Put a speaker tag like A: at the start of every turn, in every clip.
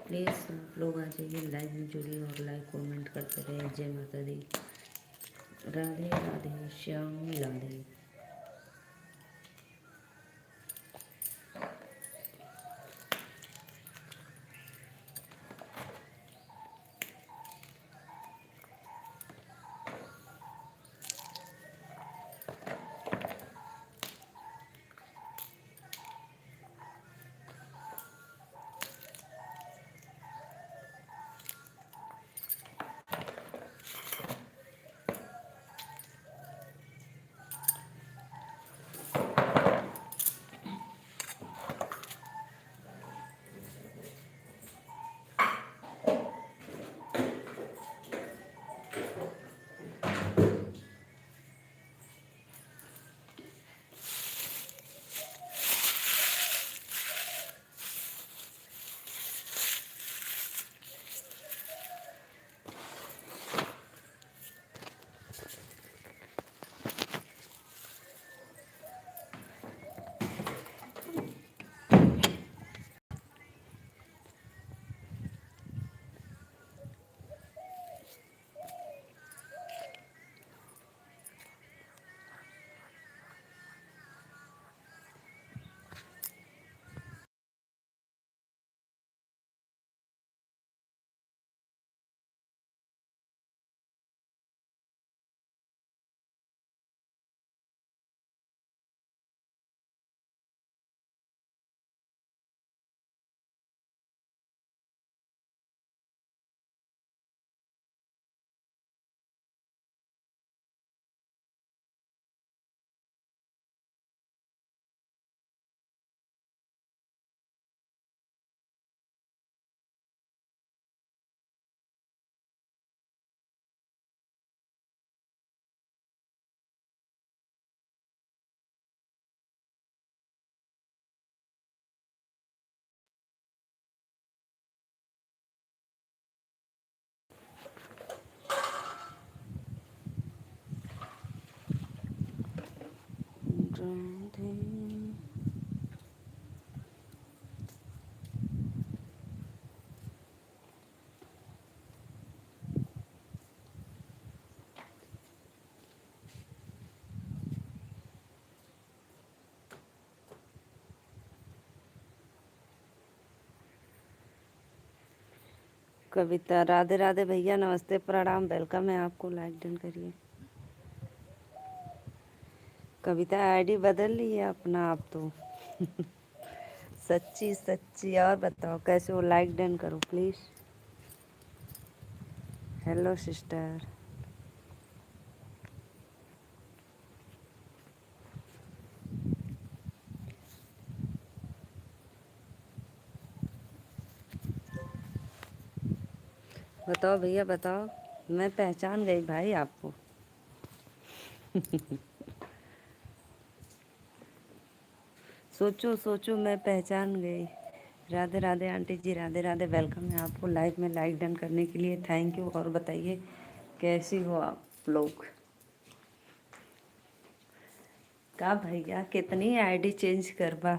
A: Please आप लोग आ जाइए, लाइव में जुड़िए और लाइक कमेंट करते रहिए। जय माता दी, राधे राधे, श्याम राधे। राधे कविता, राधे राधे भैया, नमस्ते, प्रणाम, वेलकम है आपको। लाइक डन करिए। कविता आईडी बदल ली है अपना आप तो। सच्ची सच्ची। और बताओ कैसे हो? लाइक डन करो प्लीज़। Hello sister. बताओ भैया बताओ। मैं पहचान गई भाई आपको। सोचो सोचो, मैं पहचान गई। राधे राधे आंटी जी, राधे राधे, वेलकम है आपको लाइव में। लाइक डन करने के लिए थैंक यू। और बताइए कैसी हो आप लोग? का भैया कितनी आईडी चेंज करवा?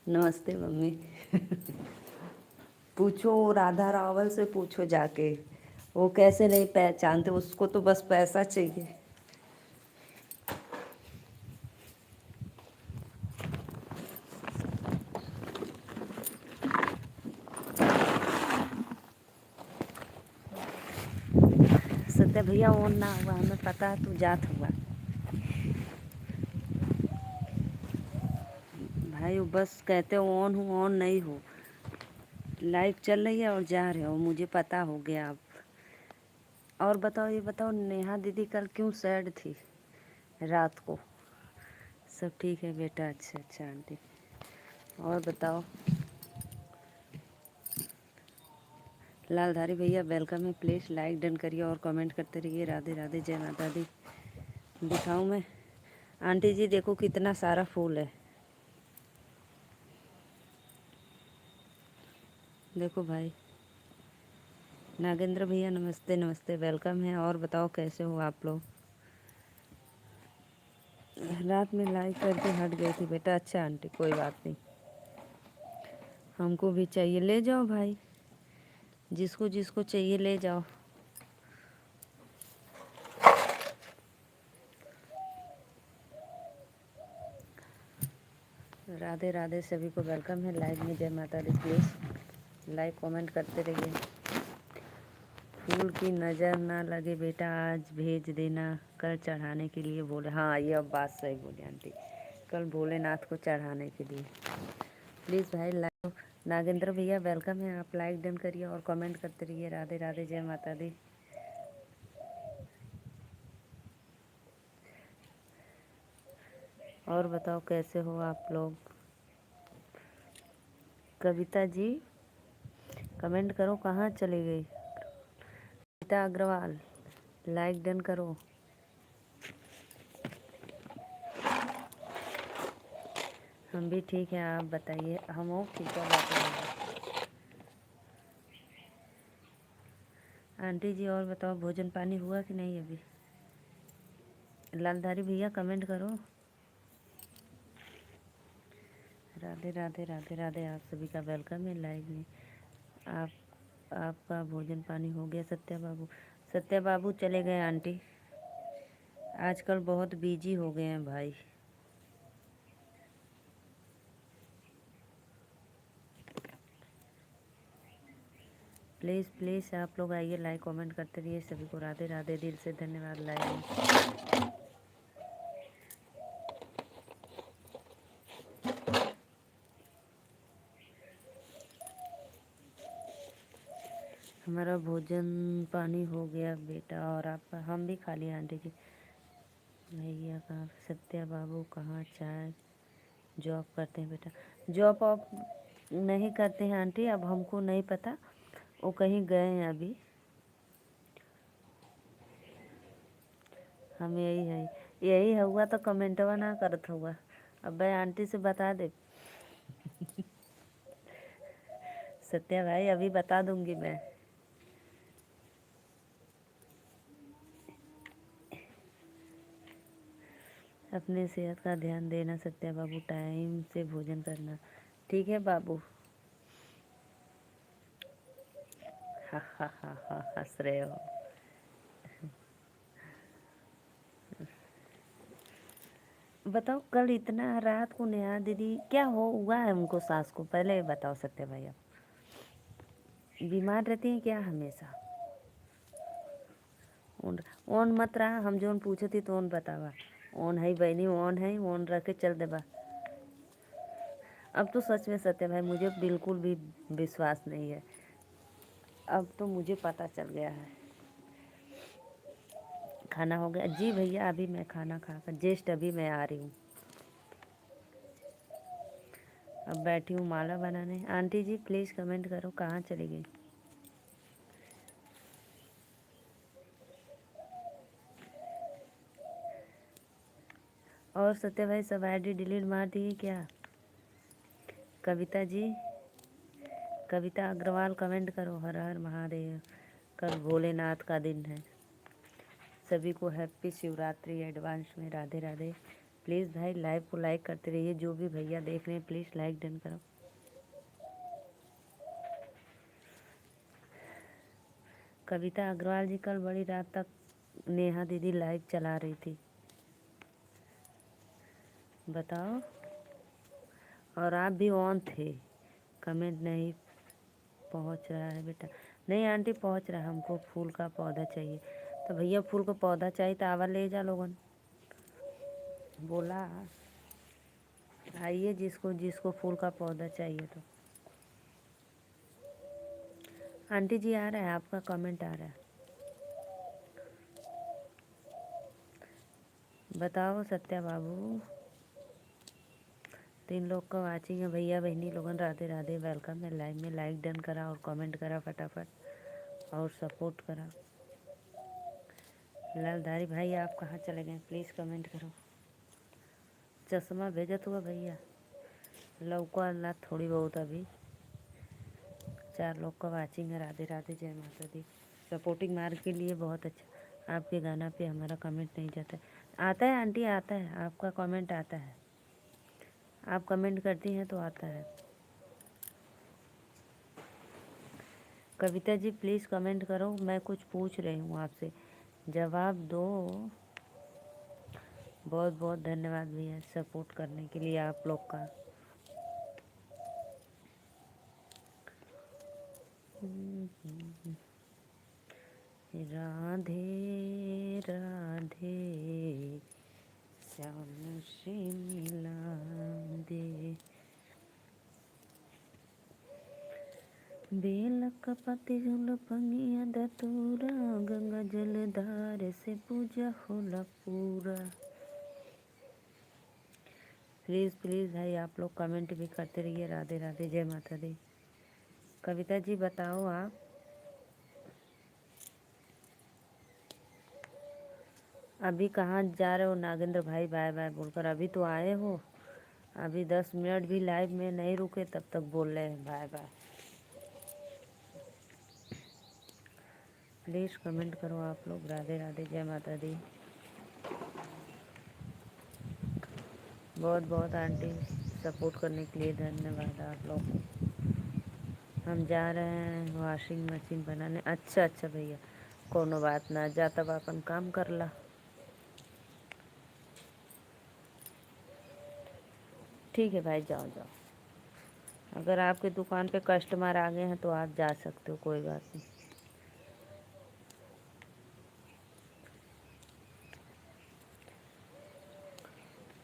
A: नमस्ते मम्मी। पूछो राधा रावल से, पूछो जाके। वो कैसे नहीं पहचानते, उसको तो बस पैसा चाहिए। सत्य भैया ऑन ना हुआ, हमें पता है तू जात हुआ भाई। वो बस कहते हो ऑन हो, ऑन नहीं हो। लाइव चल रही है और जा रहे हो, मुझे पता हो गया अब। और बताओ, ये बताओ नेहा दीदी कल क्यों सैड थी रात को? सब ठीक है बेटा? अच्छा अच्छा आंटी। और बताओ। लालधारी भैया वेलकम है, प्लीज़ लाइक डन करिए और कमेंट करते रहिए। राधे राधे, जय माता दी। दिखाऊं मैं? आंटी जी देखो कितना सारा फूल है। देखो भाई। नागेंद्र भैया नमस्ते नमस्ते, वेलकम है। और बताओ कैसे हो आप लोग? रात में लाइक करके हट गई थी बेटा। अच्छा आंटी कोई बात नहीं। हमको भी चाहिए, ले जाओ भाई, जिसको जिसको चाहिए ले जाओ। राधे राधे, सभी को वेलकम है लाइव में। जय माता दी। प्लीज़ लाइक कमेंट करते रहिए। फूल की नज़र ना लगे बेटा, आज भेज देना, कल चढ़ाने के लिए बोले। हाँ, ये अब बात सही बोली आंटी, कल भोलेनाथ को चढ़ाने के लिए। प्लीज़ भाई लाइक। नागेंद्र भैया वेलकम है, आप लाइक डन करिए और कमेंट करते रहिए। राधे राधे, जय माता दी। और बताओ कैसे हो आप लोग। कविता जी कमेंट करो, कहाँ चली गई। कविता अग्रवाल लाइक डन करो। हम भी ठीक हैं, आप बताइए। हम हो ठीक है, बात है। आंटी जी और बताओ, भोजन पानी हुआ कि नहीं अभी। लालधारी भैया कमेंट करो। राधे राधे राधे राधे, आप सभी का वेलकम है लाइव में। आपका भोजन पानी हो गया। सत्या बाबू चले गए आंटी, आजकल बहुत बिजी हो गए हैं भाई। प्लीज़ प्लीज़ आप लोग आइए, लाइक कमेंट करते रहिए। सभी को राधे राधे, दिल से धन्यवाद लाइव में। हमारा भोजन पानी हो गया बेटा, और आपका। हम भी खा लिए आंटी जी। भैया कहाँ, सत्या बाबू कहाँ, चाय जॉब करते हैं बेटा। जॉब आप नहीं करते हैं आंटी, अब हमको नहीं पता, वो कहीं गए हैं अभी। हम यही हुआ तो कमेंटवा ना करत हुआ। अब भाई आंटी से बता दे। सत्या भाई अभी बता दूंगी मैं। अपने सेहत का ध्यान देना सत्या बाबू, टाइम से भोजन करना। ठीक है बाबू। हा हा हा हा, हंस रहे हो। बताओ कल इतना रात को नेहा दीदी क्या हुआ है उनको, सास को, पहले बताओ सत्या भाई। आप बीमार रहती हैं क्या हमेशा। ओन मत रहा, हम जोन पूछे थी तो ओन बतावा। ओन है बहनी, ओन है, ओन रख के चल देबा। अब तो सच में सत्य भाई मुझे बिल्कुल भी विश्वास नहीं है। अब तो मुझे पता चल गया है। खाना हो गया जी भैया, अभी मैं खाना खाकर जस्ट अभी मैं आ रही हूँ। अब बैठी हूँ माला बनाने। आंटी जी प्लीज़ कमेंट करो, कहाँ चली गई। और सत्य भाई सब आईडी डिलीट मार दिए क्या। कविता जी, कविता अग्रवाल कमेंट करो, हर हर महादेव। कल भोलेनाथ का दिन है। सभी को हैप्पी शिवरात्रि एडवांस में। राधे राधे। प्लीज़ भाई लाइव को लाइक करते रहिए, जो भी भैया देख रहे हैं प्लीज़ लाइक डन करो। कविता अग्रवाल जी कल बड़ी रात तक नेहा दीदी लाइव चला रही थी, बताओ। और आप भी ऑन थे। कमेंट नहीं पहुंच रहा है बेटा। नहीं आंटी पहुंच रहा है, हमको फूल का पौधा चाहिए। तो भैया फूल का पौधा चाहिए तो आवा ले जा लोगन। बोला आइए, जिसको जिसको फूल का पौधा चाहिए। तो आंटी जी आ रहा है, आपका कमेंट आ रहा है। बताओ सत्या बाबू। 3 लोग का वाचिंग है। भैया बहनी लोगन राधे राधे, वेलकम है लाइव में। लाइक डन करा और कमेंट करा फटाफट और सपोर्ट करा। लालधारी भाई आप कहाँ चले गए, प्लीज़ कमेंट करो। चश्मा भेजत हुआ भैया, लौका अल्लाह थोड़ी बहुत अभी। 4 लोग का वाचिंग है। राधे राधे, जय माता दी। सपोर्टिंग मार्क के लिए बहुत अच्छा। आपके गाना पे हमारा कमेंट नहीं जाता है। आता है आंटी, आता है, आपका कमेंट आता है। आप कमेंट करती हैं तो आता है। कविता जी प्लीज़ कमेंट करो, मैं कुछ पूछ रही हूँ आपसे, जवाब दो। बहुत बहुत धन्यवाद भैया सपोर्ट करने के लिए आप लोग का। राधे राधे श्याम से मिला दे, बेल का पति झूल पंगिया दतूरा, गंगा जल धार से पूजा होला पूरा। प्लीज़ प्लीज़ भाई आप लोग कमेंट भी करते रहिए। राधे राधे, जय माता दी। कविता जी बताओ आप, अभी कहाँ जा रहे हो नागेंद्र भाई बाय बाय बोलकर? अभी तो आए हो, अभी 10 मिनट भी लाइव में नहीं रुके तब तक बोल रहे हैं बाय बाय। प्लीज़ कमेंट करो आप लोग। राधे राधे, जय माता दी। बहुत बहुत आंटी सपोर्ट करने के लिए धन्यवाद आप लोग। हम जा रहे हैं वॉशिंग मशीन बनाने। अच्छा अच्छा भैया, कोनो बात ना, जा तब अपन काम कर ला। ठीक है भाई, जाओ जाओ। अगर आपके दुकान पे कस्टमर आ गए हैं तो आप जा सकते हो, कोई बात नहीं।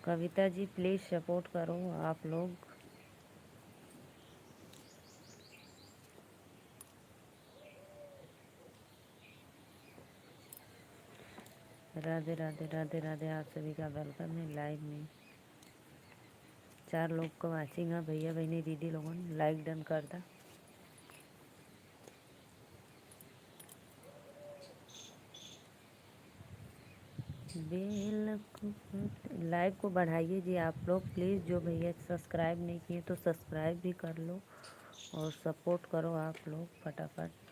A: कविता जी प्लीज़ सपोर्ट करो आप लोग। राधे राधे राधे राधे, आप सभी का वेलकम है लाइव में। 4 लोग को वाचिंग है भैया बहनी दीदी लोगों ने लाइक डन कर दा। बेल को लाइव को बढ़ाइए जी आप लोग प्लीज़। जो भैया सब्सक्राइब नहीं किए तो सब्सक्राइब भी कर लो और सपोर्ट करो आप लोग फटाफट।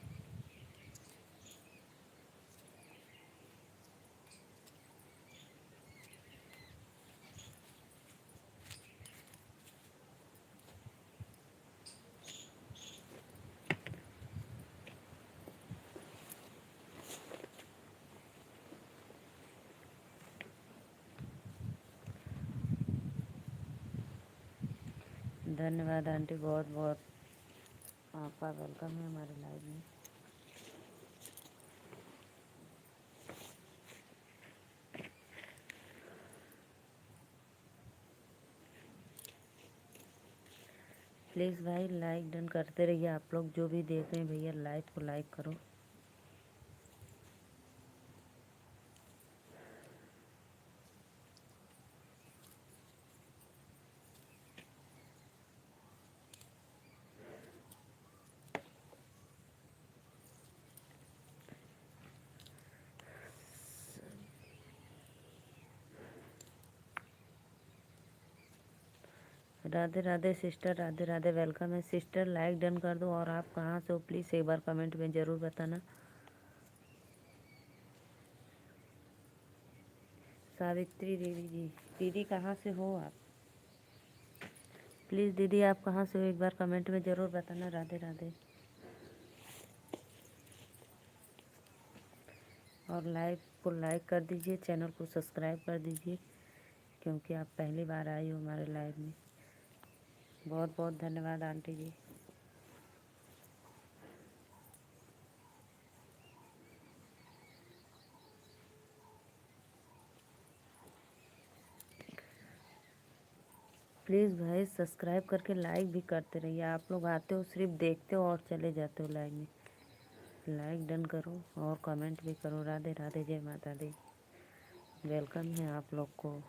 A: धन्यवाद आंटी, बहुत बहुत आपका वेलकम है हमारे लाइव में। प्लीज़ भाई लाइक डन करते रहिए आप लोग। जो भी देख रहे हैं भैया लाइव को लाइक करो। राधे राधे सिस्टर, राधे राधे, वेलकम है सिस्टर। लाइक डन कर दो। और आप कहाँ से हो प्लीज़ एक बार कमेंट में ज़रूर बताना। सावित्री देवी जी, दीदी कहाँ से हो आप? प्लीज़ दीदी आप कहाँ से हो एक बार कमेंट में ज़रूर बताना। राधे राधे। और लाइव को लाइक कर दीजिए, चैनल को सब्सक्राइब कर दीजिए क्योंकि आप पहली बार आई हो हमारे लाइव में। बहुत बहुत धन्यवाद आंटी जी। प्लीज़ भाई सब्सक्राइब करके लाइक भी करते रहिए। आप लोग आते हो सिर्फ देखते हो और चले जाते हो लाइव में। लाइक डन करो और कमेंट भी करो। राधे राधे, जय माता दी। वेलकम है आप लोग को।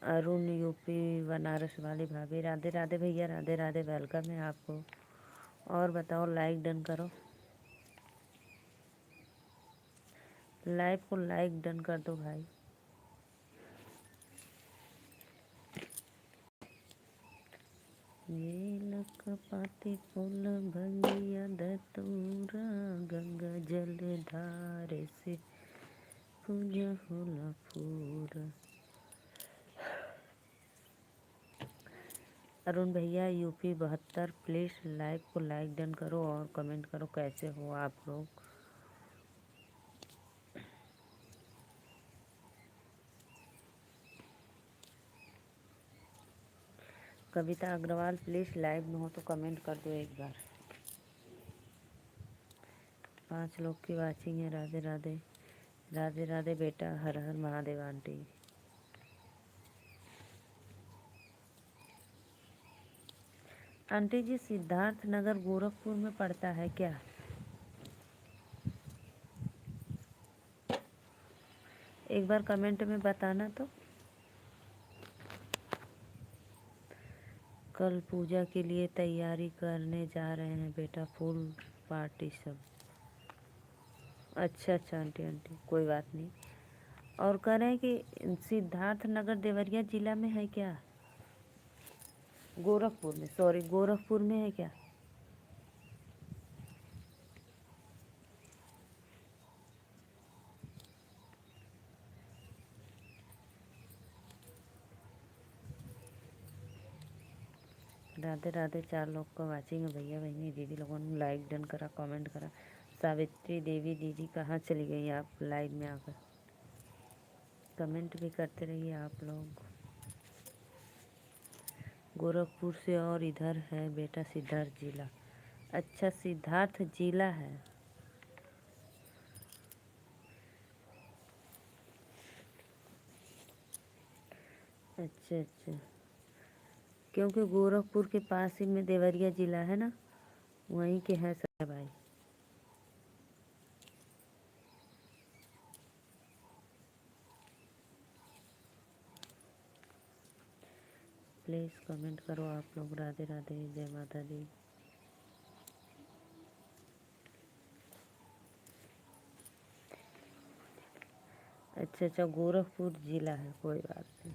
A: अरुण यूपी बनारस वाली भाभी, राधे राधे भैया, राधे राधे, वेलकम है आपको। और बताओ, लाइक डन करो। लाइव को लाइक डन कर दो भाई। ये लखपति फूल भंगिया धतूरा, गंगा जल धार से पूजा होला पूरा। अरुण भैया यूपी 72, प्लीज़ लाइव को लाइक डन करो और कमेंट करो कैसे हो आप लोग। कविता अग्रवाल प्लीज़ लाइव में हो तो कमेंट कर दो एक बार। 5 लोग की वाचिंग है। राधे राधे। राधे राधे बेटा, हर हर महादेव आंटी। आंटी जी सिद्धार्थ नगर गोरखपुर में पड़ता है क्या? एक बार कमेंट में बताना तो। कल पूजा के लिए तैयारी करने जा रहे हैं बेटा, फुल पार्टी सब। अच्छा अच्छा आंटी, आंटी कोई बात नहीं। और कह रहे हैं कि सिद्धार्थ नगर देवरिया जिला में है क्या? गोरखपुर में, सॉरी गोरखपुर में है क्या? राधे राधे। 4 लोग का वाचिंग है भैया बहनी दीदी लोगों ने लाइक डन करा, कमेंट करा। सावित्री देवी दीदी कहाँ चली गई आप? लाइव में आकर कमेंट भी करते रहिए आप लोग। गोरखपुर से और इधर है बेटा सिद्धार्थ जिला। अच्छा सिद्धार्थ जिला है। अच्छा अच्छा, क्योंकि गोरखपुर के पास ही में देवरिया जिला है ना, वहीं के हैं सब भाई। प्लीज़ कमेंट करो आप लोग। राधे राधे, जय माता दी। अच्छा अच्छा, गोरखपुर जिला है, कोई बात नहीं।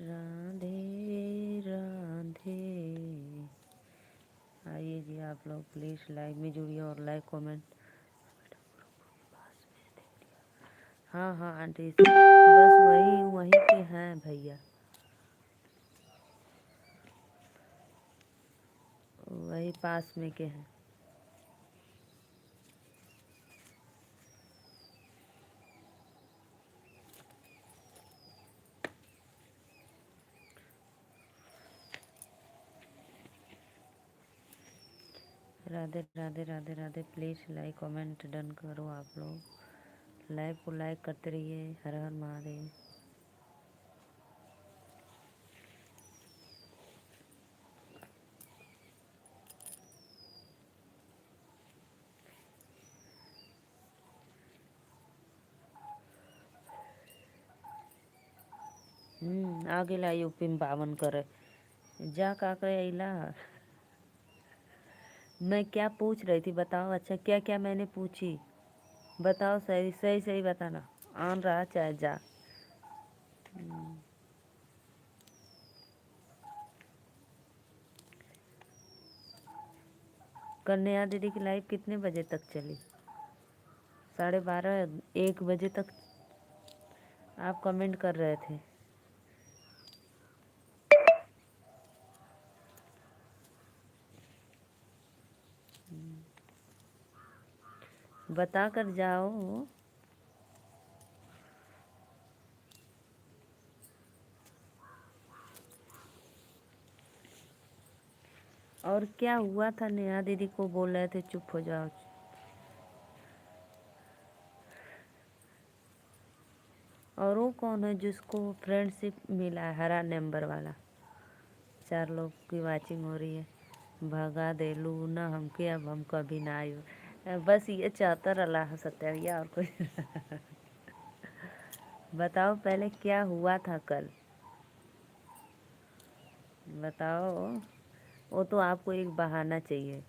A: राधे राधे। आइए जी आप लोग प्लीज़ लाइव में जुड़िए और लाइक कमेंट। हाँ हाँ आंटी, बस वही वहीं के हैं भैया, वही पास में के हैं। Radhe Radhe Radhe Radhe. Please like comment done करो आप लोग। लाइव को लाइक करते रहिए। हर हर महादेव। आगे ला यूपी में 52 करे जा का करे अला। मैं क्या पूछ रही थी बताओ? अच्छा क्या क्या मैंने पूछी बताओ, सही सही सही बताना। आन रहा चाहे जा। कन्या दीदी की लाइव कितने बजे तक चली? 12:30 1 बजे तक आप कमेंट कर रहे थे। बता कर जाओ। और क्या हुआ था? नेहा दीदी को बोल रहे थे चुप हो जाओ। और वो कौन है जिसको फ्रेंडशिप मिला है, हरा नंबर वाला? 4 लोग की वाचिंग हो रही है। भगा दे लू ना हमके, अब हम कभी ना आयु। बस ये चाहता अल्लाह सत्य भैया, और कोई बताओ पहले क्या हुआ था कल, बताओ। वो तो आपको एक बहाना चाहिए।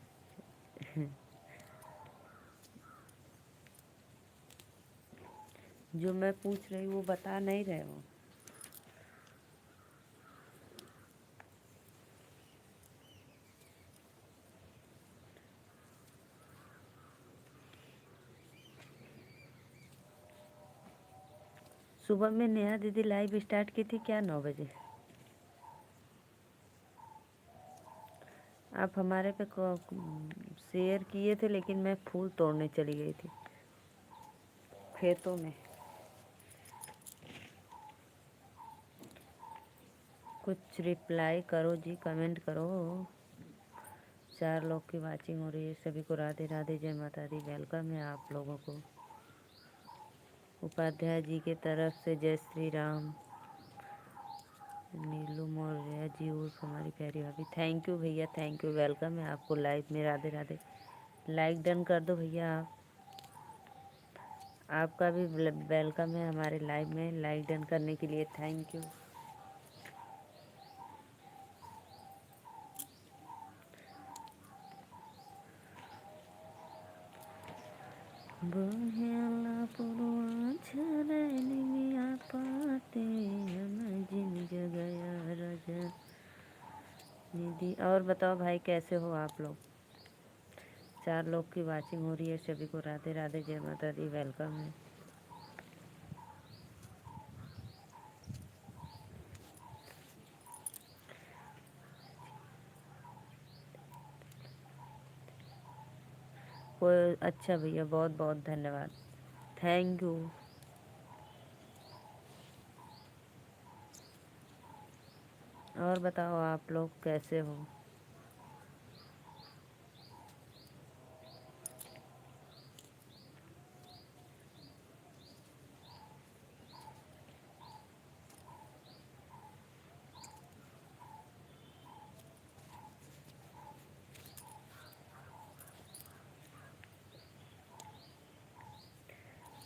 A: जो मैं पूछ रही हूँ वो बता नहीं रहे हो। सुबह में नेहा दीदी लाइव स्टार्ट की थी क्या 9 बजे? आप हमारे पे शेयर किए थे लेकिन मैं फूल तोड़ने चली गई थी खेतों में। कुछ रिप्लाई करो जी, कमेंट करो। 4 लोग की वाचिंग हो रही है। सभी को राधे राधे, जय माता दी। वेलकम है आप लोगों को। उपाध्याय जी के तरफ से जय श्री राम। नीलू मौर्य जी उर्फ हमारी प्यारी भाभी, थैंक यू भैया, थैंक यू। वेलकम है आपको लाइव में। राधे राधे। लाइक डन कर दो भैया आप। आपका भी वेलकम है हमारे लाइव में। लाइक डन करने के लिए थैंक यू। बहेला पुरवा झरनिया पाते हम जिन जगया राजा निधि। और बताओ भाई कैसे हो आप लोग? 4 लोग की वाचिंग हो रही है। सभी को राधे राधे, जय माता दी। वेलकम है। कोई अच्छा भैया, बहुत बहुत धन्यवाद, थैंक यू। और बताओ आप लोग कैसे हो?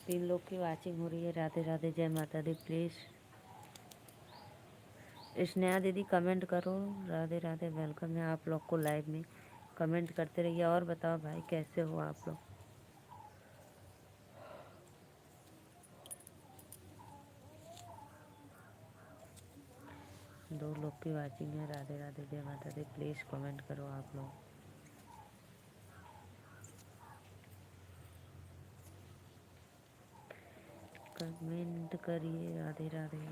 A: तीन लोग की वाचिंग हो रही है। राधे राधे, जय माता दी। प्लीज़ स्नेहा दीदी कमेंट करो। राधे राधे, वेलकम है आप लोग को लाइव में। कमेंट करते रहिए। और बताओ भाई कैसे हो आप लोग? दो लोग की वाचिंग है। राधे राधे, जय माता दी। प्लीज़ कमेंट करो आप लोग। कमेंट करिए। राधे राधे।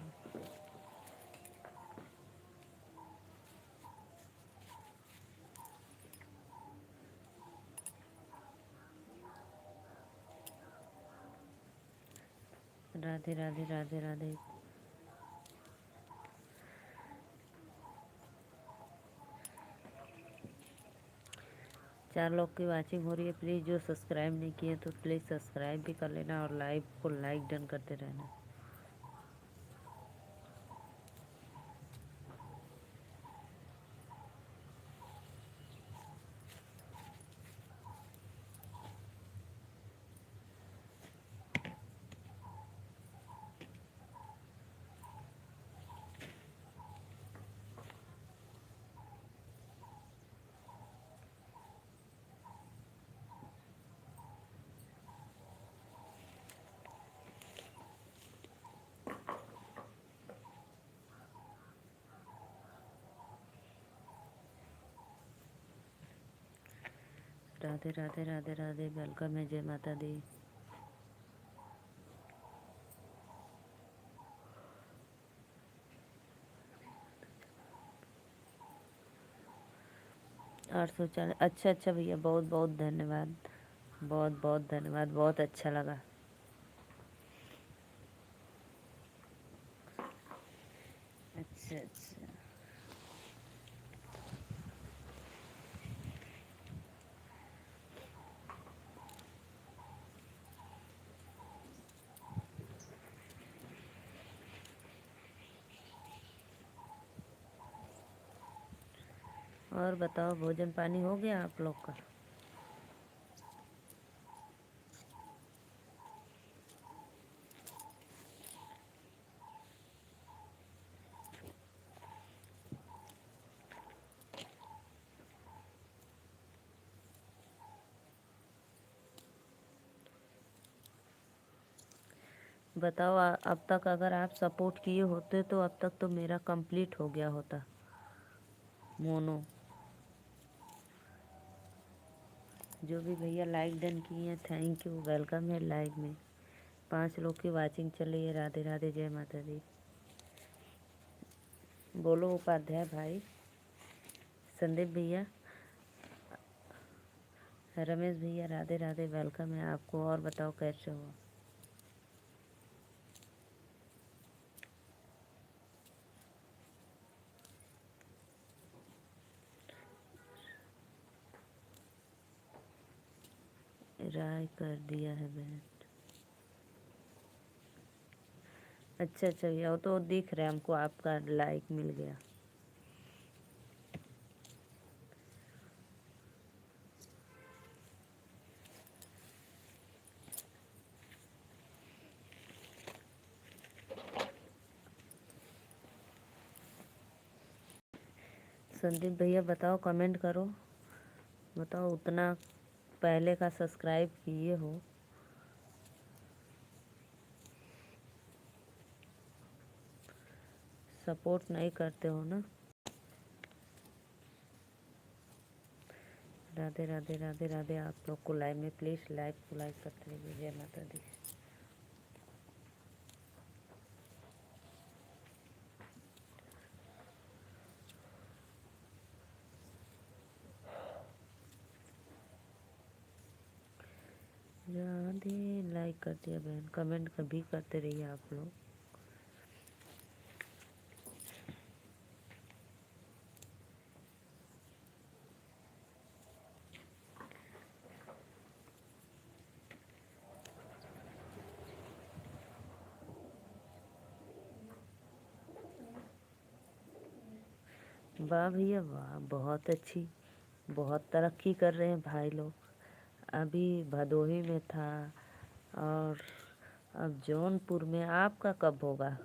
A: राधे राधे, राधे राधे। 4 लोग की वाचिंग हो रही है। प्लीज़ जो सब्सक्राइब नहीं किए तो प्लीज़ सब्सक्राइब भी कर लेना और लाइव को लाइक डन करते रहना। राधे राधे, राधे राधे, वेलकम है। जय माता दी। और सोचा, अच्छा अच्छा भैया, बहुत बहुत धन्यवाद, बहुत बहुत धन्यवाद, बहुत अच्छा लगा। अच्छा अच्छा। और बताओ भोजन पानी हो गया आप लोग का? बताओ अब तक अगर आप सपोर्ट किए होते तो अब तक तो मेरा कंप्लीट हो गया होता मोनो। जो भी भैया लाइक डन किए हैं थैंक यू, वेलकम है लाइव में। 5 लोग की वाचिंग चल रही है। राधे राधे, जय माता दी। बोलो उपाध्याय भाई, संदीप भैया, रमेश भैया, राधे राधे, वेलकम है आपको। और बताओ कैसे हो? राय कर दिया है बहन। अच्छा अच्छा भैया, वो तो दिख रहा है हमको, आपका लाइक मिल गया। संदीप भैया बताओ, कमेंट करो, बताओ उतना पहले का सब्सक्राइब किए हो। सपोर्ट नहीं करते हो ना। राधे राधे राधे राधे। आप लोग को लाइव में प्लीज़ लाइक को लाइक करते रहिए। जय माता दी। राधे, लाइक कर दिया बहन, कमेंट कभी करते रहिए आप लोग। वाह भैया वाह, बहुत अच्छी, बहुत तरक्की कर रहे हैं भाई लोग। अभी भदोही में था और अब जौनपुर में। आपका कब होगा?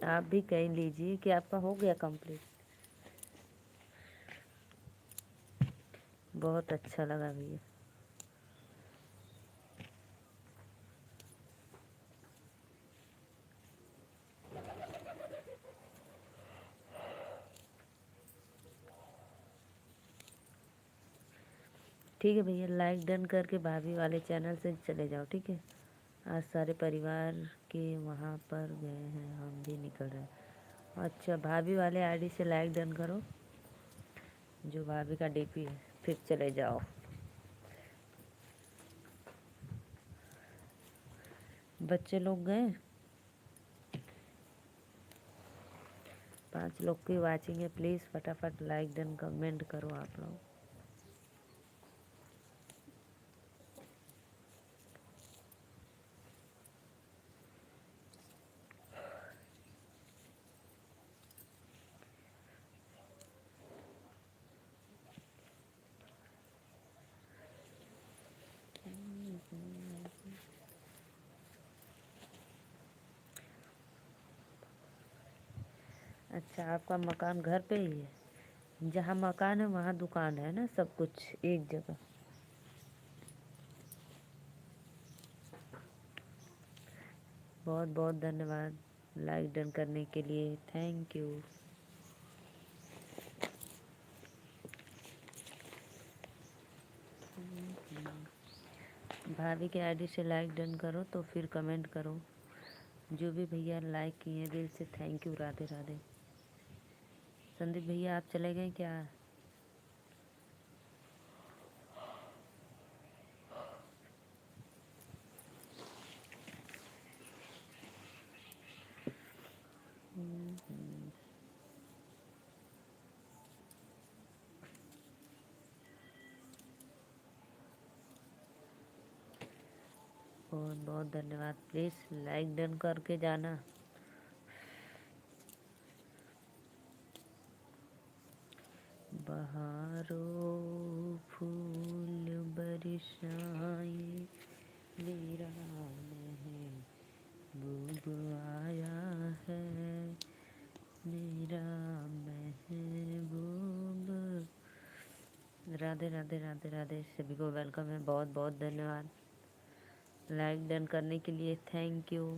A: आप भी कह लीजिए कि आपका हो गया कंप्लीट। बहुत अच्छा लगा भैया। ठीक है भैया, लाइक डन करके भाभी वाले चैनल से चले जाओ, ठीक है। आज सारे परिवार के वहाँ पर गए हैं, हम भी निकल रहे हैं। अच्छा, भाभी वाले आईडी से लाइक डन करो, जो भाभी का डीपी है, फिर चले जाओ। बच्चे लोग गए, 5 लोग की वाचिंग है। प्लीज़ फटाफट लाइक डन कमेंट करो आप लोग। अच्छा, आपका मकान घर पे ही है? जहाँ मकान है वहाँ दुकान है ना, सब कुछ एक जगह। बहुत बहुत धन्यवाद लाइक डन करने के लिए, थैंक यू। भाभी के आईडी से लाइक डन करो तो फिर कमेंट करो। जो भी भैया लाइक किए दिल से थैंक यू। राधे राधे। संदीप भैया आप चले गए क्या? बहुत बहुत धन्यवाद, प्लीज़ लाइक डन करके जाना। बहारों फूल बरसाए, मेरा महबूब आया है, मेरा महबूब। राधे राधे राधे राधे, सभी को वेलकम है। बहुत बहुत धन्यवाद लाइक डन करने के लिए, थैंक यू।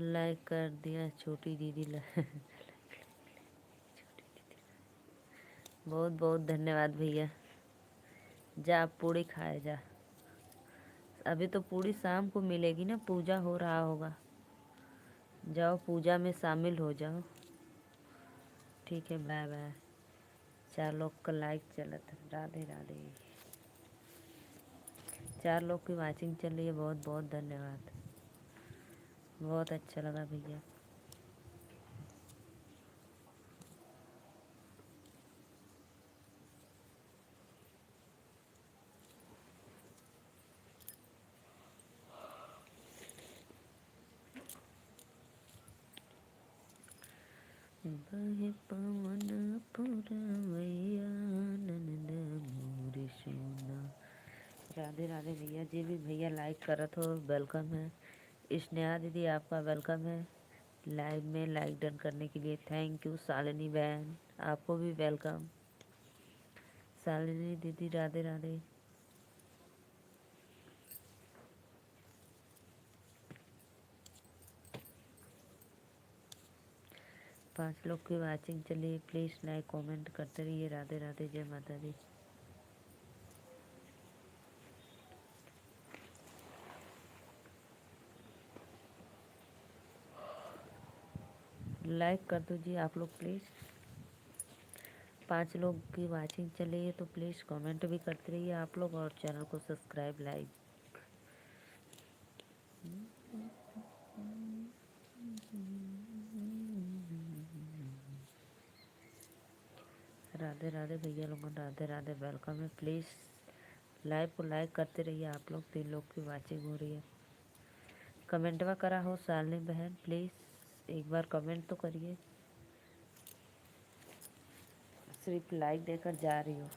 A: लाइक कर दिया छोटी दीदी बहुत बहुत धन्यवाद भैया। जा आप पूड़ी खाए जा। अभी तो पूड़ी शाम को मिलेगी ना, पूजा हो रहा होगा। जाओ पूजा में शामिल हो जाओ। ठीक है, बाय बाय। 4 लोग का लाइक चला था। राधे राधे। 4 लोग की वाचिंग चल रही है, बहुत बहुत धन्यवाद। बहुत अच्छा लगा भैया। बहे पवन पुरवैया नंद मोर सोना। राधे राधे भैया। जी भी भैया लाइक करत हो, वेलकम है। स्नेहा दीदी आपका वेलकम है लाइव में, लाइक डन करने के लिए थैंक यू। शालिनी बहन आपको भी वेलकम। शालिनी दीदी राधे राधे। 5 लोग की वाचिंग चलिए, प्लीज़ लाइक कमेंट करते रहिए। राधे राधे, जय माता दी। लाइक कर दीजिए आप लोग प्लीज़। 5 लोग की वाचिंग चल रही है तो प्लीज़ कमेंट भी करते रहिए आप लोग, और चैनल को सब्सक्राइब लाइक। राधे राधे भैया लोगों, राधे राधे, वेलकम है। प्लीज़ लाइव को लाइक करते रहिए आप लोग। 3 लोग की वाचिंग हो रही है। कमेंटवा करा हो शालिनी बहन, प्लीज़ एक बार कमेंट तो करिए। सिर्फ लाइक देकर जा रही हो।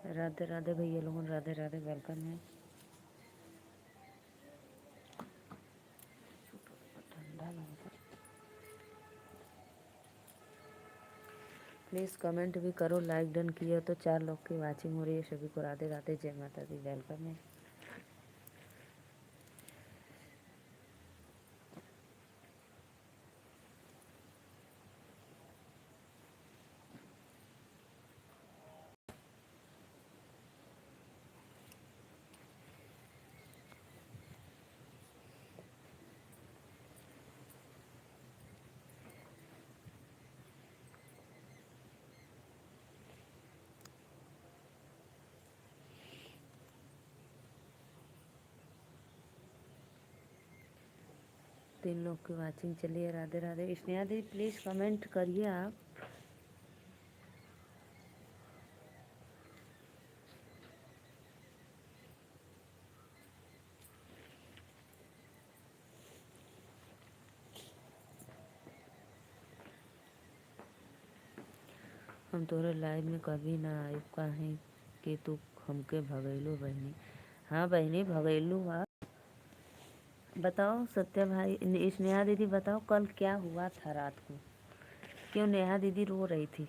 A: राधे राधे भैया लोगों, राधे राधे, वेलकम है। प्लीज़ कमेंट भी करो। लाइक डन किया तो 4 लोग की वाचिंग हो रही है। सभी को राधे राधे, जय माता दी, वेलकम है। तीन लोग की वाचिंग चली है। राधे राधे। स्नेहा दी प्लीज़ कमेंट करिए आप। हम तोरे लाइव में कभी ना आए काहे कि तू हमके भगैलू बहनी। हाँ बहनी भगैलू हुआ। बताओ सत्या भाई, स्नेहा दीदी बताओ कल क्या हुआ था रात को, क्यों नेहा दीदी रो रही थी,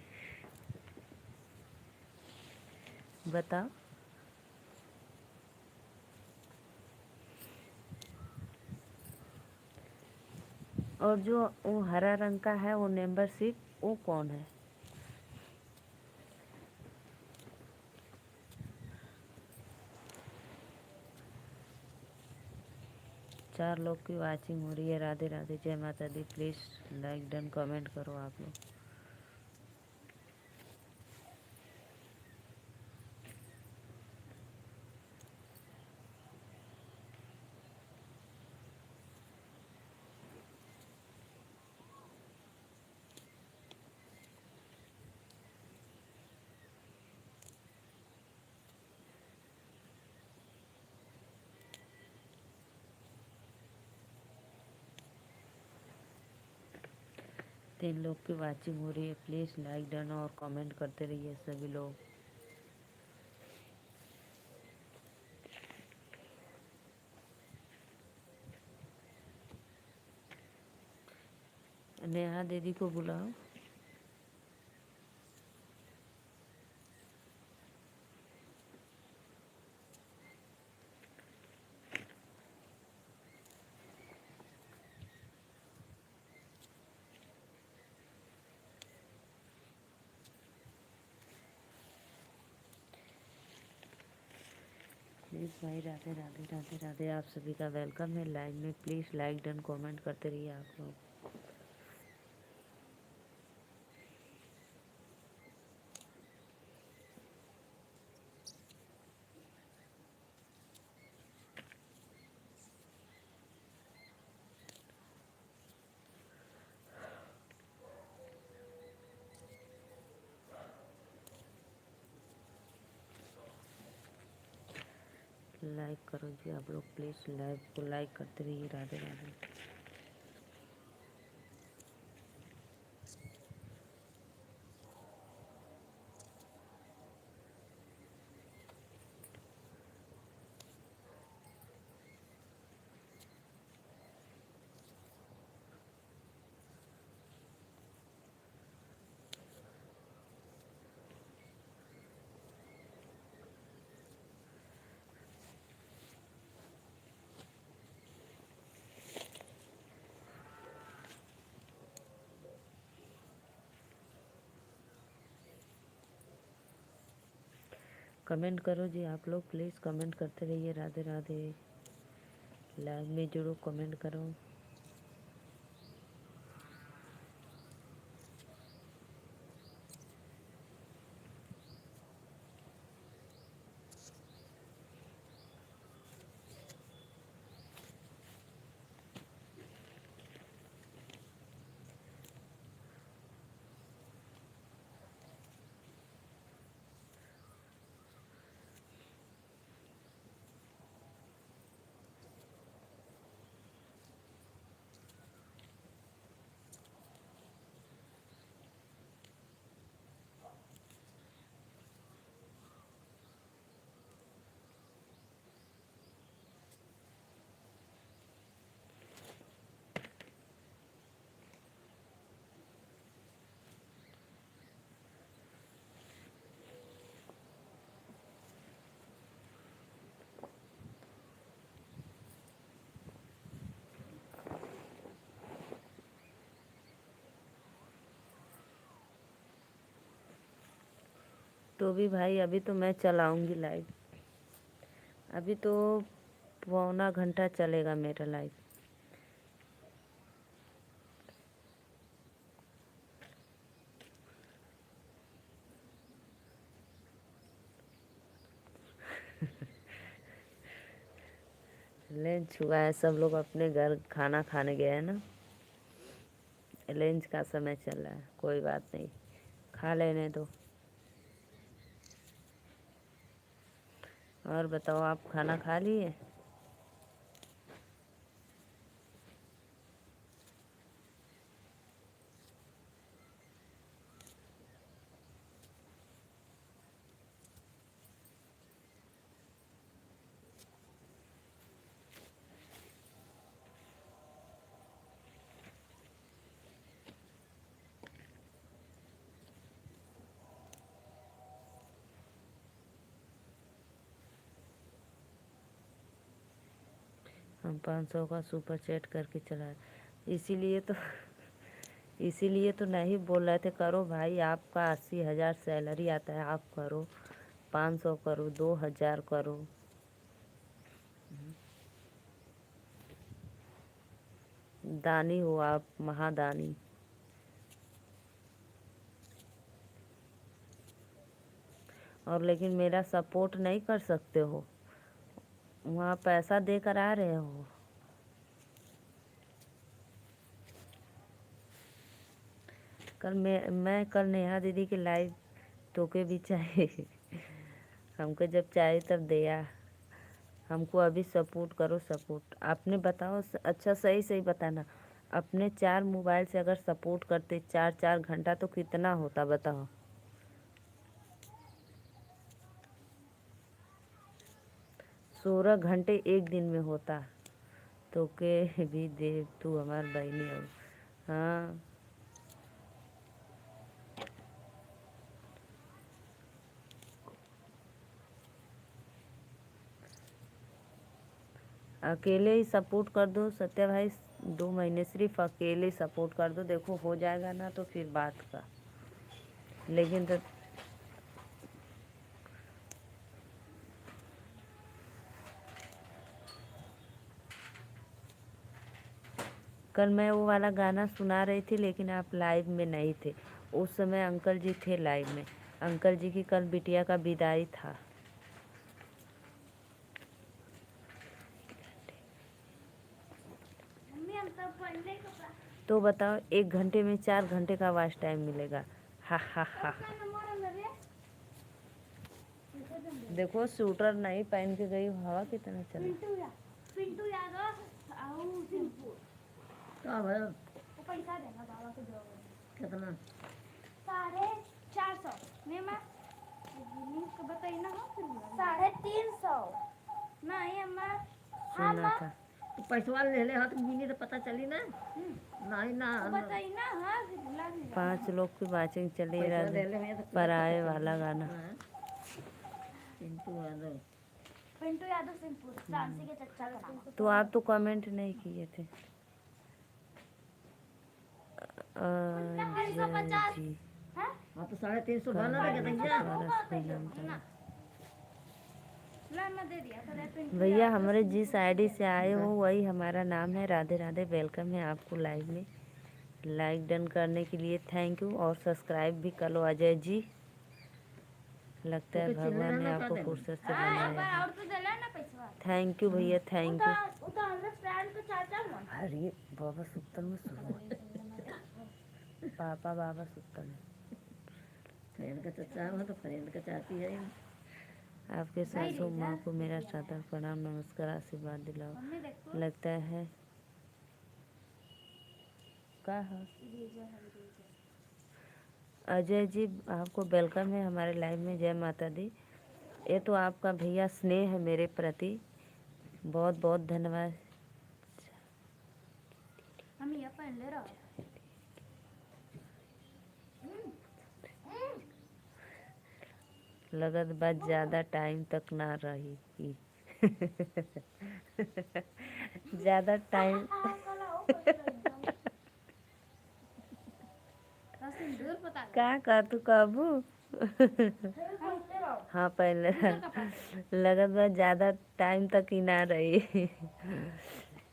A: बताओ। और जो वो हरा रंग का है वो मेंबरशिप, वो कौन है? 4 लोग की वाचिंग हो रही है। राधे राधे, जय माता दी। प्लीज़ लाइक डन कमेंट करो आप लोग। तीन लोग की वाचिंग हो रही है। प्लीज़ लाइक डन और कमेंट करते रहिए सभी लोग। नेहा दीदी को बुलाओ। प्लीज़ भाई, राधे राधे राधे राधे। आप सभी का वेलकम है लाइव में। प्लीज़ लाइक डन कमेंट करते रहिए आप लोग। लाइक करो जी आप लोग, प्लीज़ लाइव को लाइक करते रहिए। राधे राधे। कमेंट करो जी आप लोग, प्लीज़ कमेंट करते रहिए। राधे राधे। लाइव में जुड़ो, कमेंट करो। तो भी भाई अभी तो मैं चलाऊंगी लाइव। अभी तो पौना घंटा चलेगा मेरा लाइव। लंच हुआ है, सब लोग अपने घर खाना खाने गए हैं ना। लंच का समय चल रहा है, कोई बात नहीं, खा लेने दो। और बताओ, आप खाना खा लिए? हम 500 का सुपर चैट करके चला, इसीलिए तो इसीलिए तो नहीं बोल रहे थे करो भाई। आपका 80,000 सैलरी आता है, आप करो। 500 करो, 2,000 करो। दानी हो आप, महादानी। और लेकिन मेरा सपोर्ट नहीं कर सकते हो, वहाँ पैसा देकर आ रहे हो। कल मैं कल नेहा दीदी के लाइव टोके भी चाहिए हमको जब चाहिए तब दिया। हमको अभी सपोर्ट करो, सपोर्ट। आपने बताओ, अच्छा सही सही बताना। अपने 4 मोबाइल से अगर सपोर्ट करते 4-4 घंटा तो कितना होता बताओ। 16 घंटे एक दिन में होता। तो के भी दे, तू हमार बहनी हो। हाँ, अकेले ही सपोर्ट कर दो सत्या भाई। 2 महीने सिर्फ अकेले सपोर्ट कर दो, देखो हो जाएगा ना तो फिर बात का। लेकिन तो कल मैं वो वाला गाना सुना रही थी, लेकिन आप लाइव में नहीं थे। उस समय अंकल जी थे लाइव में। अंकल जी की कल बिटिया का विदाई था। तो बताओ, 1 घंटे में 4 घंटे का वाच टाइम मिलेगा। हा हा हा। देखो स्वेटर नहीं पहन के गई, हवा कितना चला।
B: पैसा देना बाबा को जो कितना 450 में मैं बताइए ना। 350 नहीं अम्मा
A: सुना था।
B: तो पैसा ले ले हाथ में तो पता चली ना। नहीं ना बताइए ना। हाँ
A: 5 लोग की वाचिंग चली रही पराए वाला गाना।
B: पिंटू यादव सिंहपुर सांसी के चच्चा का नाम।
A: तो आप तो कमेंट नहीं किए थे। जी
B: हाँ तो 350 डाला
A: भैया, हमारे जिस आईडी से आए हो वही हमारा नाम है। राधे राधे, वेलकम है आपको लाइव में। लाइक डन करने के लिए थैंक यू, और सब्सक्राइब भी कर लो अजय जी। लगता है भगवान ने आपको फुर्सत से बनाया। थैंक यू भैया, थैंक यू। अरे बाबा सुतल में पापा बाबा सुतल में।
B: फ्रेंड का चचा है तो फ्रेंड का चाची है।
A: आपके सासू माँ को मेरा सादर प्रणाम, नमस्कार, आशीर्वाद दिलाओ। लगता है का है अजय जी, आपको वेलकम है हमारे लाइव में। जय माता दी। ये तो आपका भैया स्नेह है मेरे प्रति, बहुत बहुत धन्यवाद।
B: हम ये पहन ले रहा
A: लगत बात ज़्यादा टाइम तक ना रही ज़्यादा टाइम का कर तू कबू हाँ पहले लगत बात ज़्यादा टाइम तक ही ना रही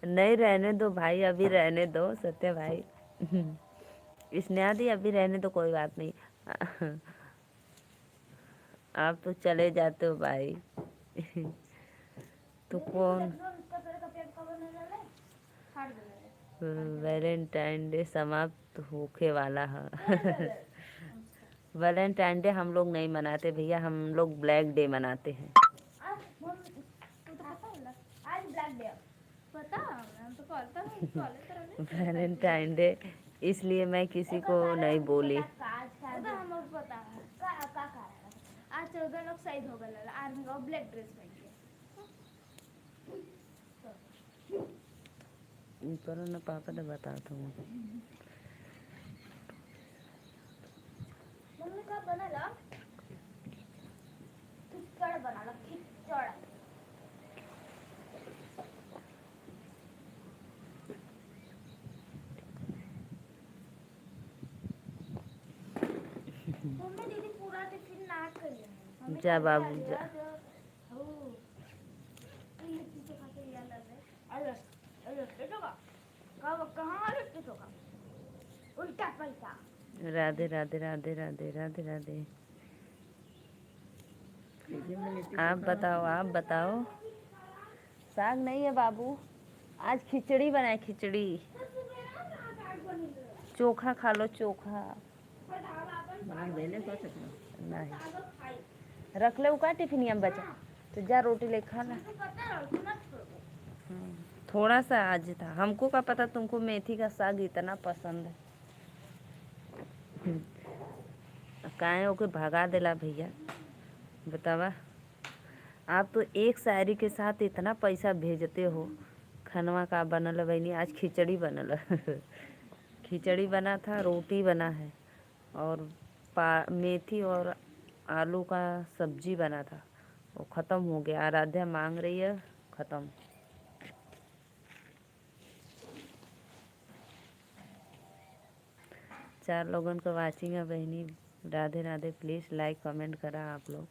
A: नहीं रहने दो भाई, अभी रहने दो सत्य भाई। स्नेहा दी अभी रहने दो, कोई बात नहीं। आप तो चले जाते हो भाई तो कौन। वैलेंटाइन डे समाप्त होके वाला है वैलेंटाइन डे हम लोग नहीं मनाते भैया, हम लोग ब्लैक डे मनाते हैं। वैलेंटाइन डे इसलिए मैं किसी को नहीं बोली।
B: आज 14 लोग शहीद हो गए आर्मी का ब्लैक ड्रेस पहन के।
A: करो ना पापा ने बताता हूँ।
B: मम्मी का बनाला खिचड़ बनाला खिचड़। मम्मी दीदी पूरा टिफिन ना कर ले।
A: जा बाबू जा। राधे राधे राधे राधे राधे राधे।
B: फ्रिज में लिट्टी
A: आप
B: चोखा
A: बताओ, आप बताओ। साग नहीं है बाबू, आज खिचड़ी बनाए, खिचड़ी। चोखा खा लो, चोखा।
B: बना देले तो सकना।
A: नहीं रख ले का टिफिनिया में बचा, तो जा रोटी ले खा ला। थोड़ा सा आज था, हमको का पता तुमको मेथी का साग इतना पसंद है। काहे ओके भगा देला भैया, बतावा। आप तो एक शायरी के साथ इतना पैसा भेजते हो। खनवा का बनल है बहनी, आज खिचड़ी बनल है। खिचड़ी बना था, रोटी बना है, और मेथी और आलू का सब्जी बना था। वो ख़त्म हो गया। आराध्या मांग रही है, ख़त्म। चार लोगन का वाचिंग है बहनी। Radhe Radhe. Please like comment करा आप लोग।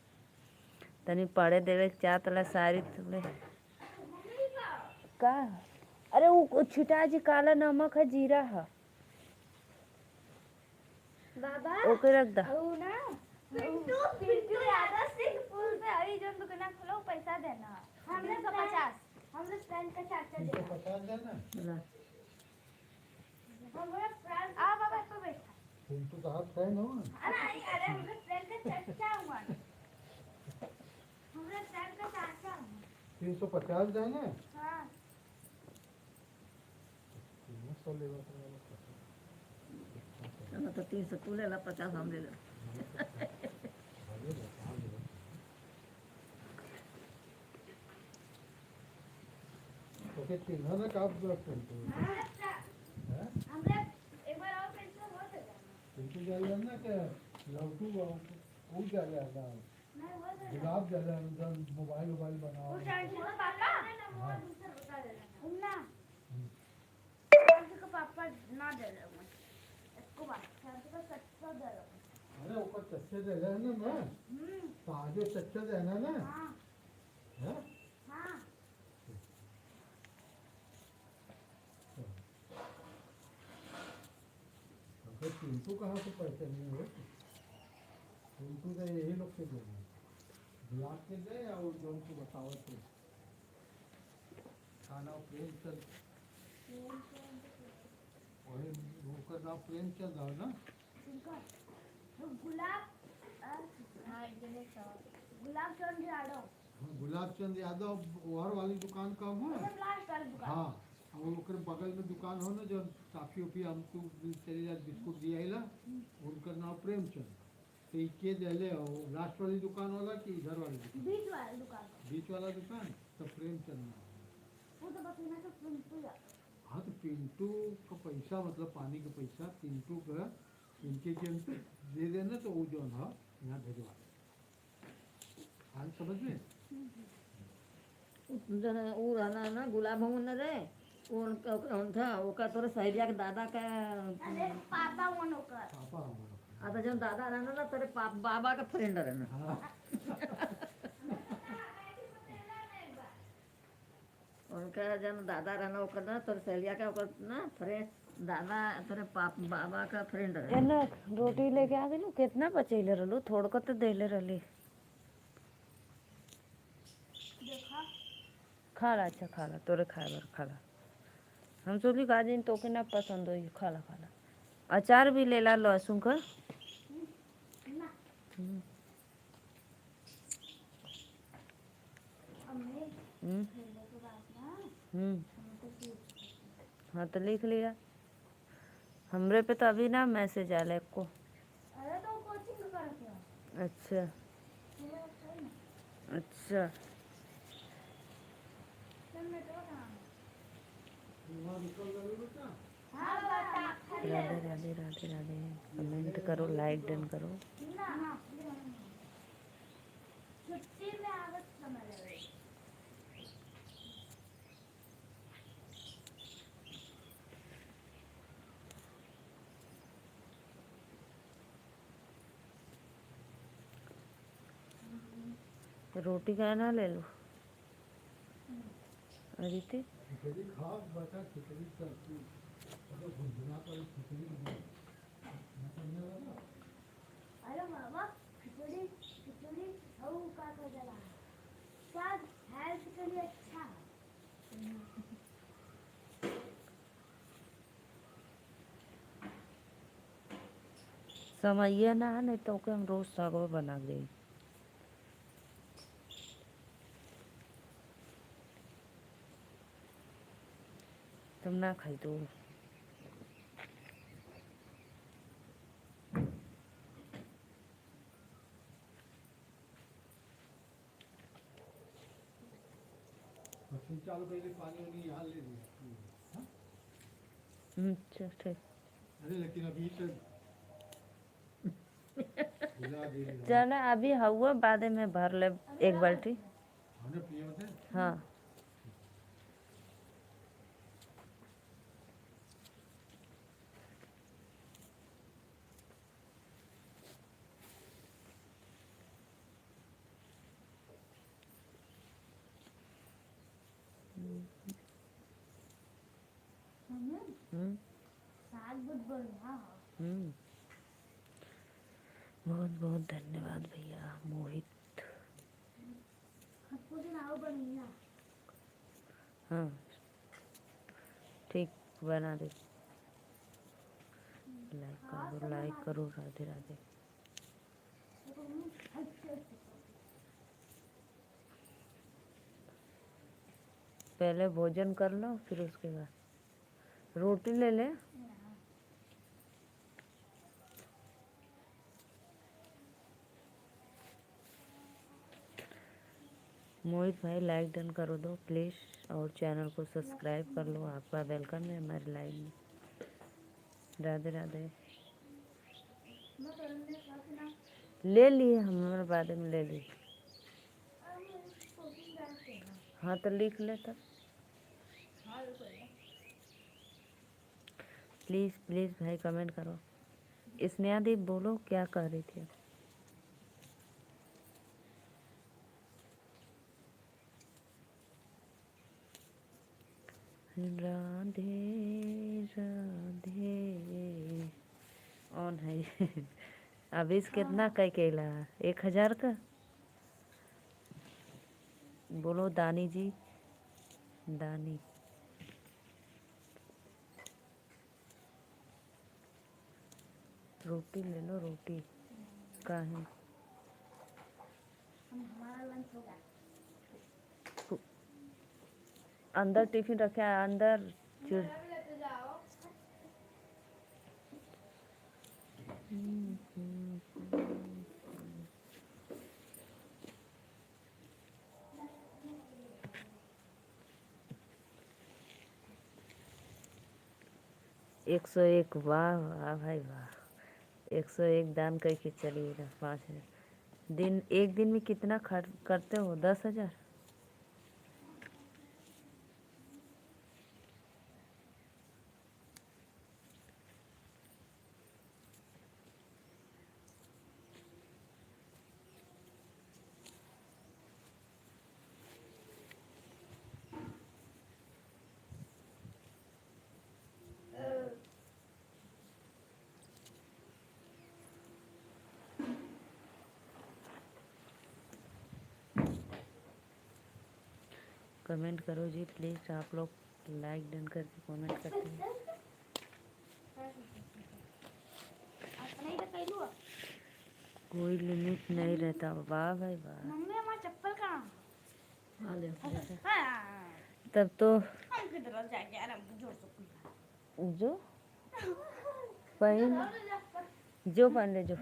A: तनी पढ़े देवे चाह तला सारी तुले का। अरे वो छिटा जी काला नमक है, जीरा है,
C: बाबा
A: ओके रख दा।
C: पिंटू पिंटू यादव सिंह पुल पे आई जो दुकान खोलो पैसा देना। हमने 150, हमने फ्रेंड का चाचा देना।
D: 50 देना।
B: बना
C: हमने फ्रेंड आ बाबा पे बैठा।
D: पिंटू का हाथ फ्रेंड हो।
C: अरे हमने फ्रेंड का चाचा हुआ। हमने फ्रेंड का चाचा हुआ।
D: 350 देना।
C: हां
D: 300 लेगा
B: ना तो 300 तू ले ला, 50 हम ले ला।
D: ओके, 300 का आप पिंटू है।
C: हमने एक बार और फ्रेंड से हो गया।
D: पिंटू जाले ना के लौटू वो जाले ना
C: मैं वो
D: गुलाब जाले उधर मोबाइल बनाओ।
C: वो फ्रेंड को पापा मोबाइल दूसरा बता देना उन्ना। फ्रेंड को पापा ना दे रहा हूं इसको बात फ्रेंड को सच्चा दे रहा हूं।
D: अरे ऊपर चच्चे दे रहे हैं ना मैं। ताजे चच्चे देना ना।
C: हां
D: है।
C: हां
D: तो पिंटू कहाँ से पैसे नहीं हुए। पिंटू तो यही लोग से देना। गुलाब के दे या वो जो उनको बताओ थे खाना प्रेमचंद। वही उनका नाम प्रेमचंद है ना।
C: गुलाब गुलाब चंद यादव।
D: गुलाब चंद यादव ओहर वाली दुकान का हो।
C: लास्ट वाली दुकान।
D: हाँ और ओकर बगल में दुकान हो ना जो काफी उपी हमको चली जाए बिस्कुट दिया है ना, उनका नाम प्रेमचंद। तो ये के दिले हो लास्ट वाली दुकान वाला कि इधर वाली दुकान।
C: बीच वाली दुकान।
D: बीच वाला दुकान तो प्रेमचंद नाम।
C: वो तो बतना तो पिंटू या।
D: हाँ तो पिंटू का पैसा मतलब पानी का पैसा पिंटू का इनके जेब पे दे देना तो वो जो है यहाँ भेजवा हाल समझ में।
B: जन वो रहना ना गुलाब भवन रे उनका था ओका तोरे सहेलिया के दादा का।
C: अरे पापा वो नौकर।
D: पापा हमारा।
B: आता जब दादा रहना ना तेरे बाबा का फ्रेंड रहना।
D: हाँ
B: उनका जन दादा रहना ओकर ना तोरे सहेलिया का ओकर ना फ्रेंड दादा तेरे बाबा का फ्रेंड रहना।
A: एना रोटी लेके आ गई। कितना बचैले रहलू, थोड़ को तो देले रहली।
C: देखा
A: खा ला, अच्छा खा ला, तोरे खाए बर खा ला। हम सोचली गाजिन तो के ना पसंद होई, खा ला खा ला। अचार भी ले ला लहसुन का।
C: ना हमने
A: हम्म
C: खेलने के बाद ना
A: हम्म
C: हमको पूछ।
A: हाँ तो लिख लिया। हमरे पे तो अभी ना मैसेज आया को।
C: अरे तो कोचिंग करते हो।
A: अच्छा अच्छा।
C: तुम मैं तो कहां।
D: वहाँ निकल गए बेटा।
C: हां बता।
A: राधे राधे राधे राधे। कमेंट करो, लाइक डन करो।
C: ना ना छुट्टी में आवत समय लगे।
A: रोटी का ना ले लो अदिति।
D: खिचड़ी खा बेटा खिचड़ी करती मतलब गुनगुना कर खिचड़ी
C: अरे मामा खिचड़ी खिचड़ी और का जला स्वाद हेल्थ के लिए अच्छा है।
A: समझिए ना नहीं तो के हम रोज सगो बना दे। तुम ना खाई तो
D: मशीन चालू कर पानी वानी यहाँ ले लिया। हाँ?
A: चल ठीक।
D: अरे लेकिन अभी तो बुला दे रही है।
A: चलो अभी हुआ बाद में भर ले एक बाल्टी।
D: हमने पिए होते।
A: हाँ हम्म
C: साग बहुत बढ़िया है।
A: हम्म बहुत बहुत धन्यवाद भैया मोहित।
C: आपको दिन आओ बढ़िया।
A: हाँ ठीक बना दे। लाइक करो राधे राधे। पहले भोजन कर लो फिर उसके बाद रोटी ले ले। मोहित भाई लाइक डन करो दो प्लीज़ और चैनल को सब्सक्राइब कर लो। आपका वेलकम है हमारे लाइव में। राधे राधे। ले लिए हमारे बाद में ले ली। हाँ तो लिख ले तब। प्लीज़ प्लीज़ भाई कमेंट करो। स्नेहा दी बोलो क्या कह रही थी। राधे राधे ऑन है। अभी इस कितना का केला 1000 का। बोलो दानी जी दानी। रोटी ले लो रोटी का है।
C: हमारा लंच हो गया।
A: अंदर टिफिन रखे है अंदर।
C: लेते जाओ।
A: 101 वाह वाह भाई वाह। 101 दान करके चलिएगा 5000 दिन। एक दिन में कितना खर्च करते हो 10,000। कमेंट करो जी प्लीज़। आप लोग लाइक डन करके कमेंट करते हैं।
C: अपने का कैलू है।
A: कोई लिमिट नहीं रहता। वाह भाई वाह।
C: मम्मी हमारा चप्पल कहाँ
B: हाँ ले
C: है? हाँ,
A: तब तो
C: हम किधर जाके यार हम जोड़ सकते
A: जो पहन जो पहन ले जो।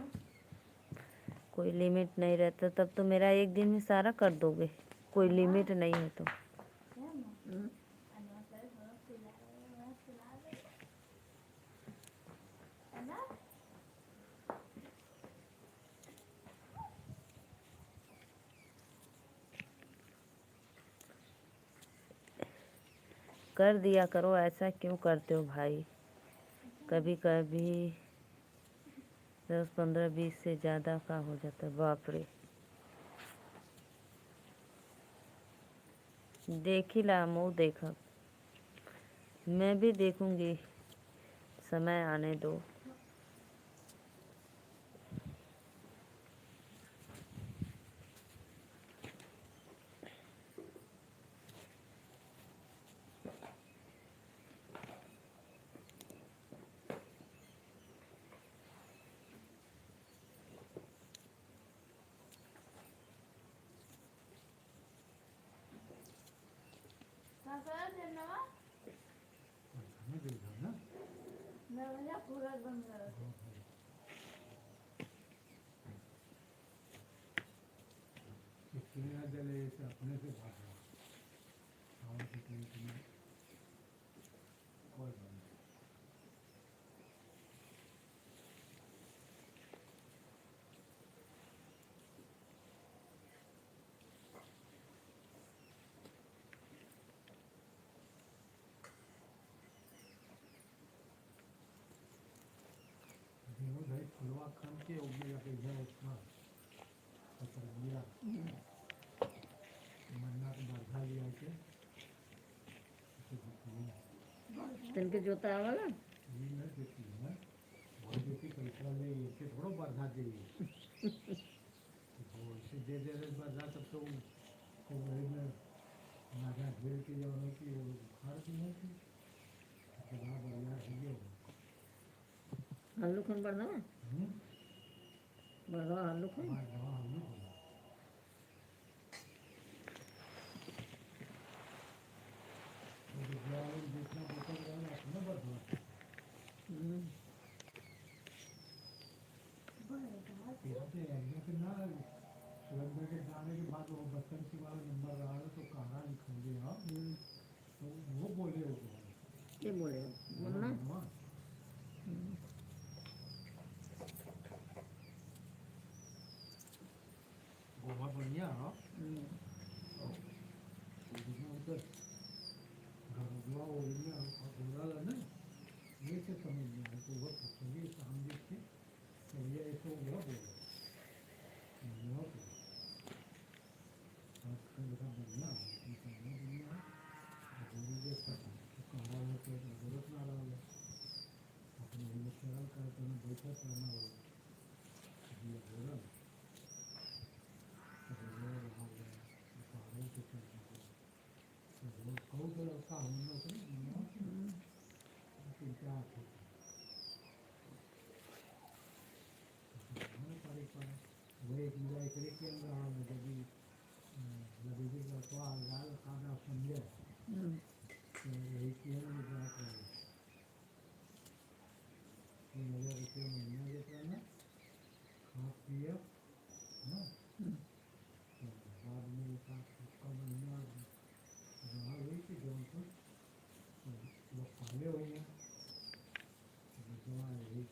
A: कोई लिमिट नहीं रहता तब तो मेरा एक दिन में सारा कर दोगे। कोई लिमिट नहीं है तो। कर दिया करो ऐसा क्यों करते हो भाई। कभी कभी 10 15 20 से ज़्यादा का हो जाता है। बाप रे। देख ही ला मुँह देखा। मैं भी देखूंगी समय आने दो।
C: मसाला देना वा
D: हमें देखा ना
C: मैं भैया पूरा बंद कर
D: चिड़िया जले से अपने से भाग रहा हवा की कहीं तुम्हें कोई बात नहीं। देखो भाई फुलवा खन के उगने लगे है उसमें पकड़ लिया मन्ना को बरधा लिया के उसे दिखली
B: तिनके जोता वाला
D: ये न देती है वो देती पैसा ले ऐसे थोड़ा बरधा दे वो ऐसे दे दे रहे बरधा तब तो वही में नागा घेर के जाओ कि वो बुखार की नहीं थी तो बड़ा बढ़िया है ये
B: हल्लू खन बढ़ना बढ़वा हल्लू खन
D: हमारे दवा हम नहीं बोला वो विद्यालय में जितना बोतल रहा अपने बरधा यहाँ पे एरिया पे ना सिलेंडर के जाने के बाद वो बसंती वाला नंबर रहा है तो कहाँ लिखेंगे आप तो वो बोले हो
B: ये बोले मुन्ना
D: गोवा बढ़िया है उधर घरवा ओरिया गोरा ला ना ये से समझ में आया तो वो पूछेंगे सामने से तो ये ऐसे वो बोले वो आजकल का बढ़िया है बढ़िया है गोरी जैसा कहाँ है तो जरूरत ना रहा है अपने लिए सरल करके ना बैठा करना होगा ये बोला कहूँ तो लगता हम लोग क्या वो एक मुझे एक के अंदर जब लबीजी का तो लाल खाना समझे तो यही किया मुझे बात रही तो मुझे रुपये महीना देता है ना खा पिया ना तो बाद में उसका महीना रहा हुई थी जौनपुर लोग पहले हुई हैं यही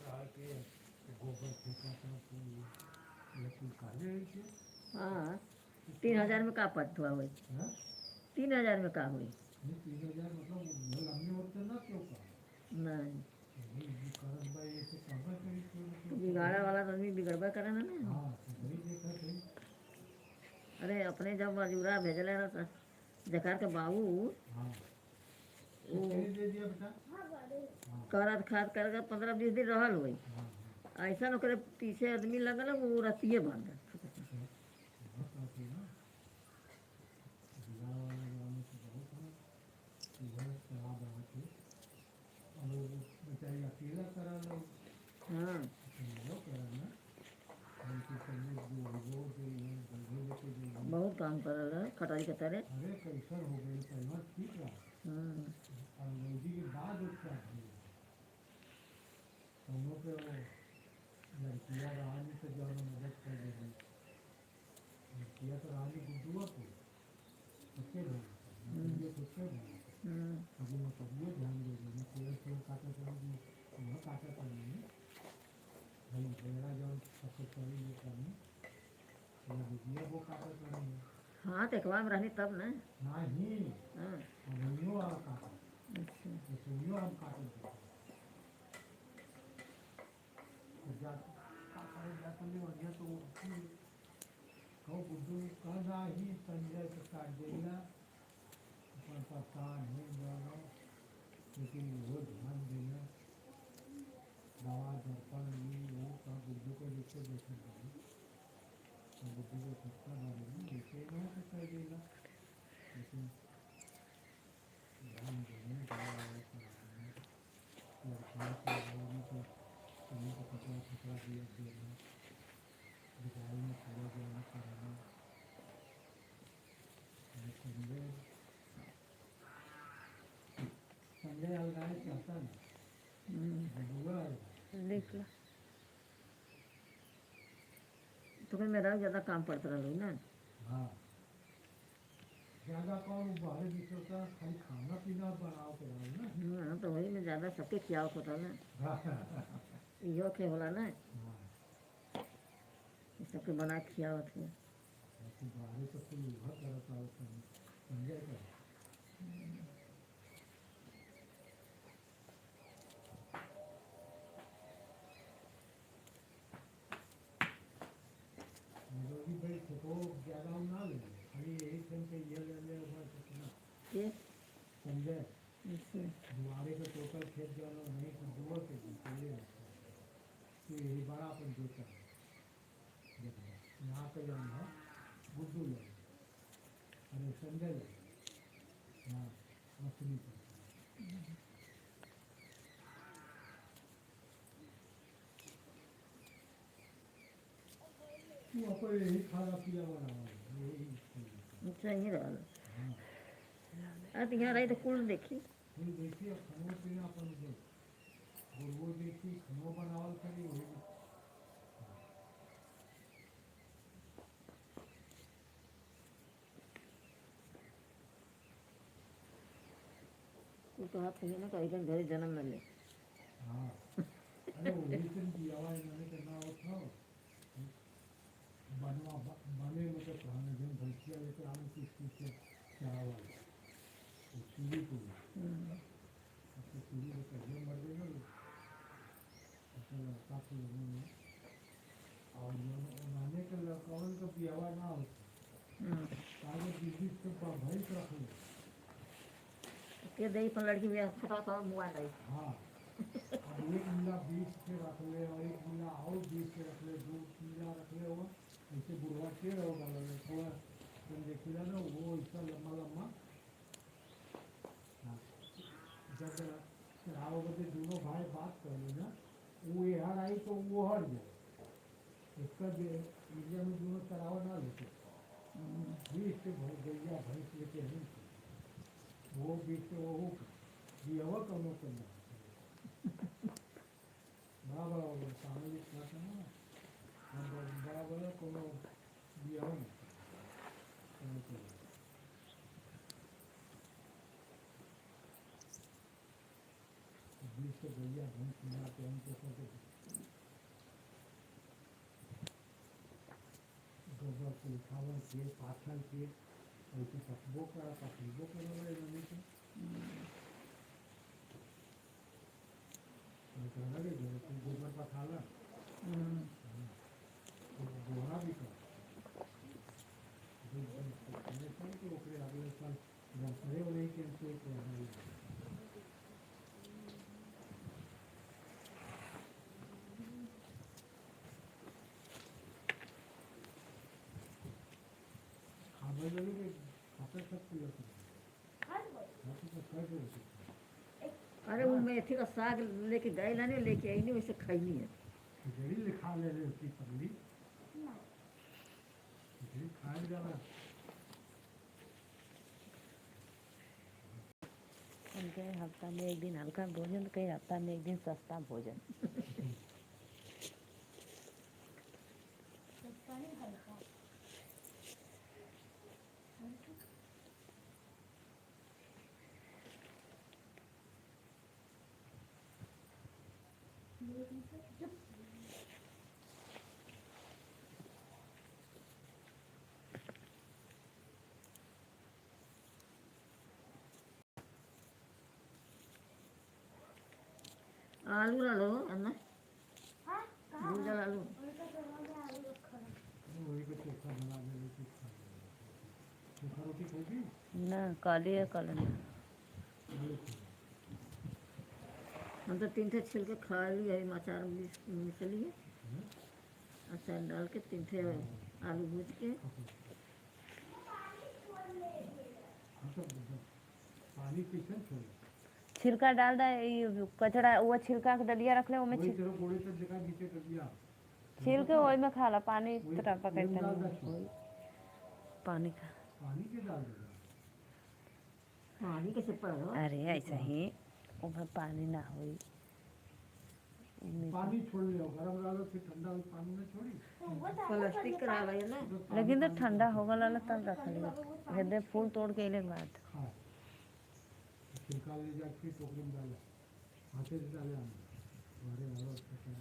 D: रहा कि गोबर फेंका था तो लकड़ी काले हुई थी
B: हाँ 3000 में का पट हुआ हुई 3000 में का हुई
D: 3000 मतलब लंबे होते ना क्यों का
B: नहीं
D: करन भाई ऐसे कहाँ करी
B: तो बिगाड़ा वाला तो आदमी बिगड़बा करे ना
D: हाँ तो वही देखा थे
B: अरे अपने जब मजूरा भेजले ना जकार के बाबू
D: हाँ
B: वो
D: दे दिया बेटा
B: करत खाद कर 15-20 दिन रहल हुई
D: हाँ
B: ऐसा ओकरे पीछे आदमी लगल वो रतिये बंद
D: बहुत आती है ना बिगाड़ वाला जमाने से बहुत है इधर शराब रहा थे और वो बेचारी अकेला करा लो
B: हाँ
D: वो करा ना उनकी सर्विस जो वो लेके जो
B: बहुत काम करल है खटाई के तरह
D: अरे कैसर हो गई पहला ठीक रहा
B: हाँ
D: अंग्रेजी के बाद उसका दोनों पे वो लड़कियाँ रहानी से जो हमें मदद कर दे रही लड़कियाँ तो रहानी गुड्डुआ को सबके ध्यान ये सबके ध्यान अभी मैं कभी ध्यान दे रही हूँ तेल तेल काटा करूँगी वह काटा करूँगी भाई मेरा जो सबसे पहले ये करनी मेरा दीजिए वो काटा करूँगी
B: हाँ देखवा में रहनी तब ना
D: नहीं
B: हाँ
D: वही वाला काटा
B: अच्छा
D: तो सुनियो हम काटे थे तो कहो बुद्धू कहना ही संजय के काट देगा अपन परेशान हो जाना लेकिन वो ध्यान देना दवा दर्पण ये वो का बुद्धू को जैसे देखे तो बुद्धू को सस्ता डाले जैसे नहीं तो कर देगा लेकिन ध्यान देना दवा लड़कियों को तो कहीं को कपड़ा फपड़ा दिया देना दिवाली में पूरा जाना कराना संजय खाए चाहता नहीं बुआ है।
A: देख लो।
B: तो फिर मेरा भी ज़्यादा काम पड़ता रहा ना।
D: हाँ ज़्यादा कौन बाहर निकलता खाली खाना पीना बनाओ के रहो ना।
B: हाँ, तो वही मैं ज़्यादा सबके खियाव होता ना, इहो के होला ना, ये सबके बना के खियावत है।
D: बाहर तो कुल उभा करता हो समझे कर। मुझे भाई फोटो ज़्यादा ना ले खाली यही टाइम पे ये ले बस इतना
B: ये
D: समझे।
B: इससे
D: दुआरे का टोटल खेत जाना नहीं तो दुआ के चाहिए तो यही बड़ा अपन देता है। देखो यहाँ पे जाना है गुड्डू ले अरे संजय ले हाँ मछली पर तू अपन यही खाना पिया बना यही
B: चाहिए रहा।
D: हाँ
B: अब यहाँ रही तो कुल देखी
D: फिर देखिए खाना पीना अपन दे वो देखिए खाना बनावल करी वही
B: कुल तो हाथ कहीं ना कहीं का घरे जन्म न ले।
D: हाँ अरे वही दिन दिया हुआ इन्होंने करना हो था बनवा बने मतलब पुराने दिन भैंसिया लेकर आने की इसकी से चढ़ा हुआ वो सीढ़ी को अपने सीढ़ी को कहीं मर गए ना लोग अपने लड़का के लोगों ने और उन्होंने के लड़काओं का बियावा ना होता आगे बीबी से भैंस रख लो
B: के दही पर लड़की भी फटा था मुआ नहीं।
D: हाँ अब एक मिला 20 के रख ले और एक मिला और 20 के रख ले 2 मिला रख ले वो ऐसे बुढ़वा के रहो डाल थोड़ा तुम देखिएगा ना वो ऐसा लम्बा लम्बा हाँ जब चढ़ाओ बदे दोनों भाई बात कर लो ना वो यहाँ आई तो वो हट जाए इसका इंडिया में दोनों चढ़ावा ना लेते 20 के गैया भैंस लेके नहीं वो बीच से वो दियावा कम करना बड़ा बड़ा हो गया सामने भी खाते हैं ना बड़ा बड़ा कोनो दियावा नहीं बीच से गैया भैंस मिला के हम तो करते गोबर के खावन के पाथर के ऐसे पकबो करा पकबो करा नहीं तो लगे जो गोबर का खाला गोहरा भी कर तो ओकरे अगले साल करे वाले के हमसे खाने लगे के खाते सब पूरा कर
B: अरे वो मेथी का साग लेके गए ना लेके आई नहीं वैसे खाई नहीं है।
D: खिचड़ी लिखा ले रहे उसकी पगली खिचड़ी खाए जाना
A: उनके हफ्ता में एक दिन हल्का भोजन, कई हफ्ता में एक दिन सस्ता भोजन।
C: पानी हल्का
B: आलू ला लो अन्ना
C: हाँ कहाँ
B: भूजा आलू
C: उनका घरों में आलू रखा है
D: वही को चोखा बना ले चोखा रोटी खाएगी
A: ना काली है कल ना
B: हम तो 3 थे छिल के खा लिए अचार मिस लिए अचार डाल के 3 थे आलू भूज के
D: पानी पीछे छोड़
A: छिलका डाल दे, ये कचड़ा वो छिलका के डलिया रख ले, वो में
D: वही तेरे गोड़े तक जगह नीचे कर दिया
A: छिल के वही में खा ला, पानी तरह पकड़ता
D: डाल
A: नहीं
D: दे
A: वही पानी का।
D: पानी के डाल देगा
B: पानी कैसे पड़ रहा
A: अरे ऐसा ही ओमे पानी ना होई ओमे
D: पानी छोड़ लियो गरम डालो फिर ठंडा हुई पानी में छोड़ी
B: प्लास्टिक करावे है ना।
A: लेकिन तो ठंडा हो गला तब रखल हेदे फूल तोड़ के अइले के बाद
D: हाँ छिलका ले जाके फिर टोकरी में डालो हाथे से डाले आने बाहर डालो अच्छा से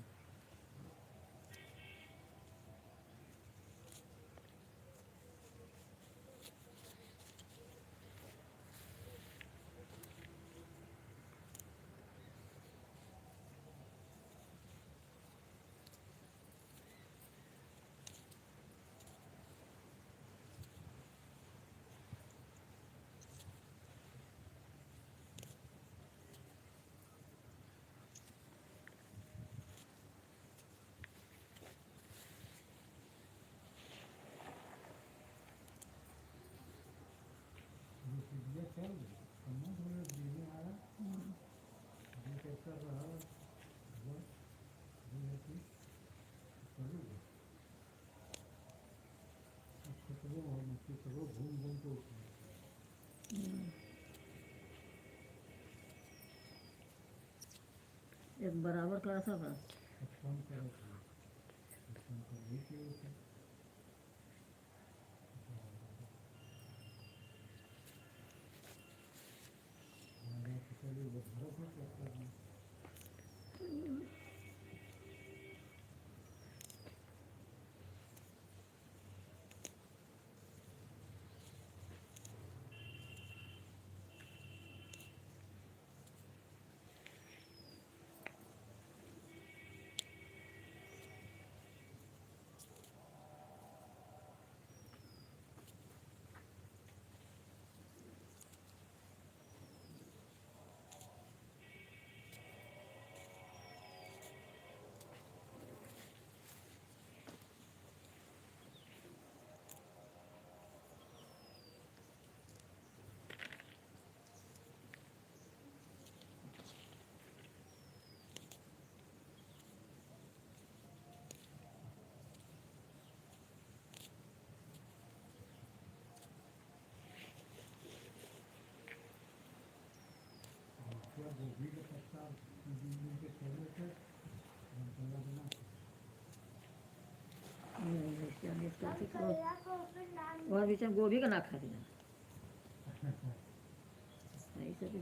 D: ये चल कमर में बीने आया ये कैसा रहा वो ये कि चलो अच्छा चलो और मस्ती करो घूम घूम के
B: एक बराबर करा था बस
D: कम करो कम कर ही के ऊपर हमारा चलो वो भारत में करता है क्या गोभी का पत्ता बीज के छोड़ने से मसाला बना
B: और बीच में गोभी का ना खा देना सही से भी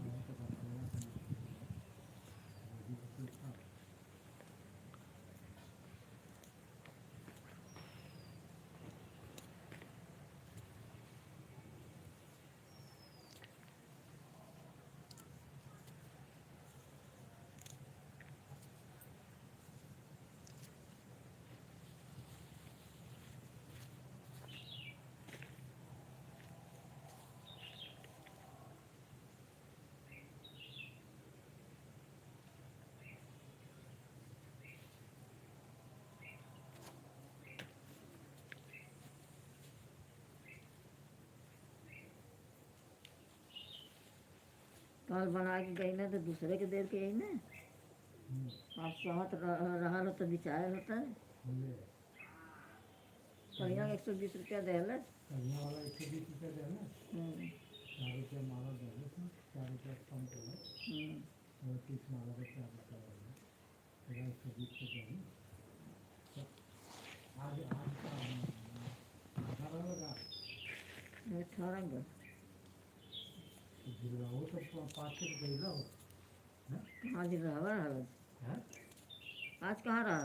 B: कल बना के गई ना तो दूसरे के देर के यही ना आप सहत रहा हो तो बिचार होता है बढ़िया 120 रुपया दे ले
D: कन्या वाला 120 रुपया दे ना 4 रुपया माला दे दो 4 रुपया कम कर लो और 30 माला का 4 रुपया दे दो तेरा 120 रुपया दे आज आधा लगा
B: 18 गो
D: जिला वो तो 5 रुपये ला हो
B: आज रहा
D: हैं
B: आज कहाँ रहा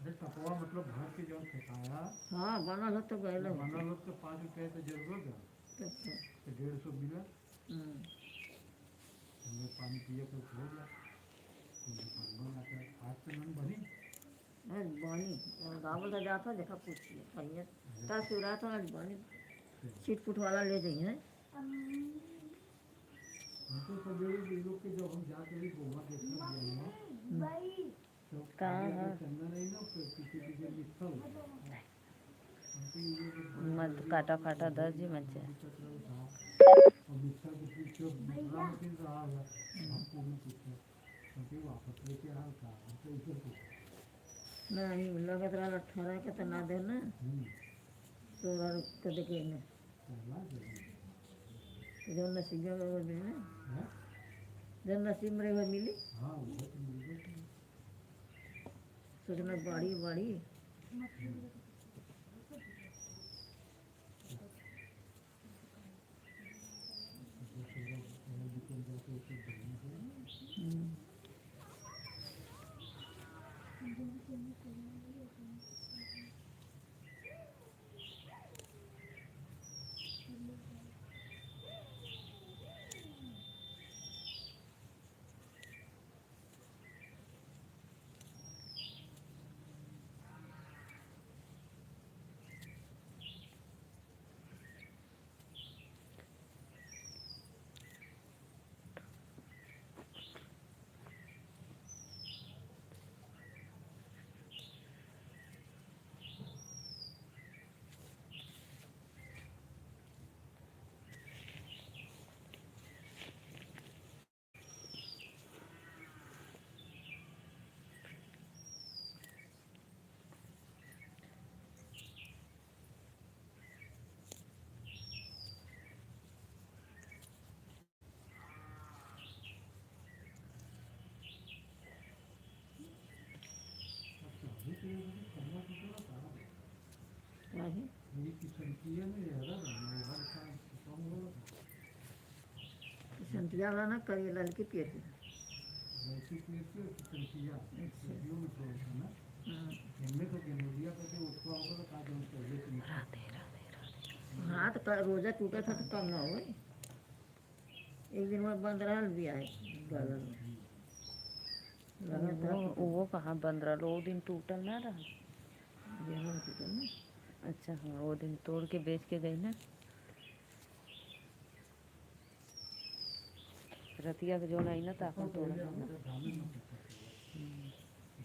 D: अरे टपवा मतलब घर के जो फेंकाया
B: हाँ बनल हो तो गए लोग
D: बना लोग तो 5 रुपये तो जरूर है तो 150 मिला हमने पानी पिए तो हो गया आज तो मन बनी
B: बनी गावल तो जाता देखा पूछिए कहिए ता सुरा तो आज बनी चिटपुट वाला ले जाइए
D: हमको सवेरे ये लोग के जब हम जाते हैं गोवा देखने गए तो
A: कहाँ है?
D: चंदा नहीं ना किसी की मिक्सर
A: मत काटा काटा दर्द ही मच जाए
D: और मिक्सर के पीछे दूसरा मशीन रहा है हमको नहीं पूछा क्योंकि वापस लेके आ था हमको इधर पूछा
B: नहीं लगत रहा 18 के तो ना देना 16 के देखे ने
D: पहला
B: जो नसीब में देना
D: है
B: जब नसीब में रहे मिली
D: हाँ वो तो मिल गई।
B: सोचना बाड़ी बाड़ी नहीं
D: ये किचन की है ना ये हरा रंग है, हर काम कम हो रहा
B: संतरा वाला ना करिए लड़की पेट में
D: वैसे पेट से किचन किया सब्जियों में थोड़ा सा ना
B: हाँ
D: इनमें तो जनूरिया करके उसका होगा तो काज हम पहले से नहीं
B: हाथ का रोजा टूटा था तो कम ना हो एक दिन में बंद रहा भी आए गला में लगा था
A: वो कहाँ बंद रहा, वो दिन टूटल ना रहा।
B: गेहूं टूटा ना
A: अच्छा हाँ, वो दिन तोड़ के बेच के गई ना। रतिया के जो नहीं ना ताकन तोड़ा था ना।
D: धामे में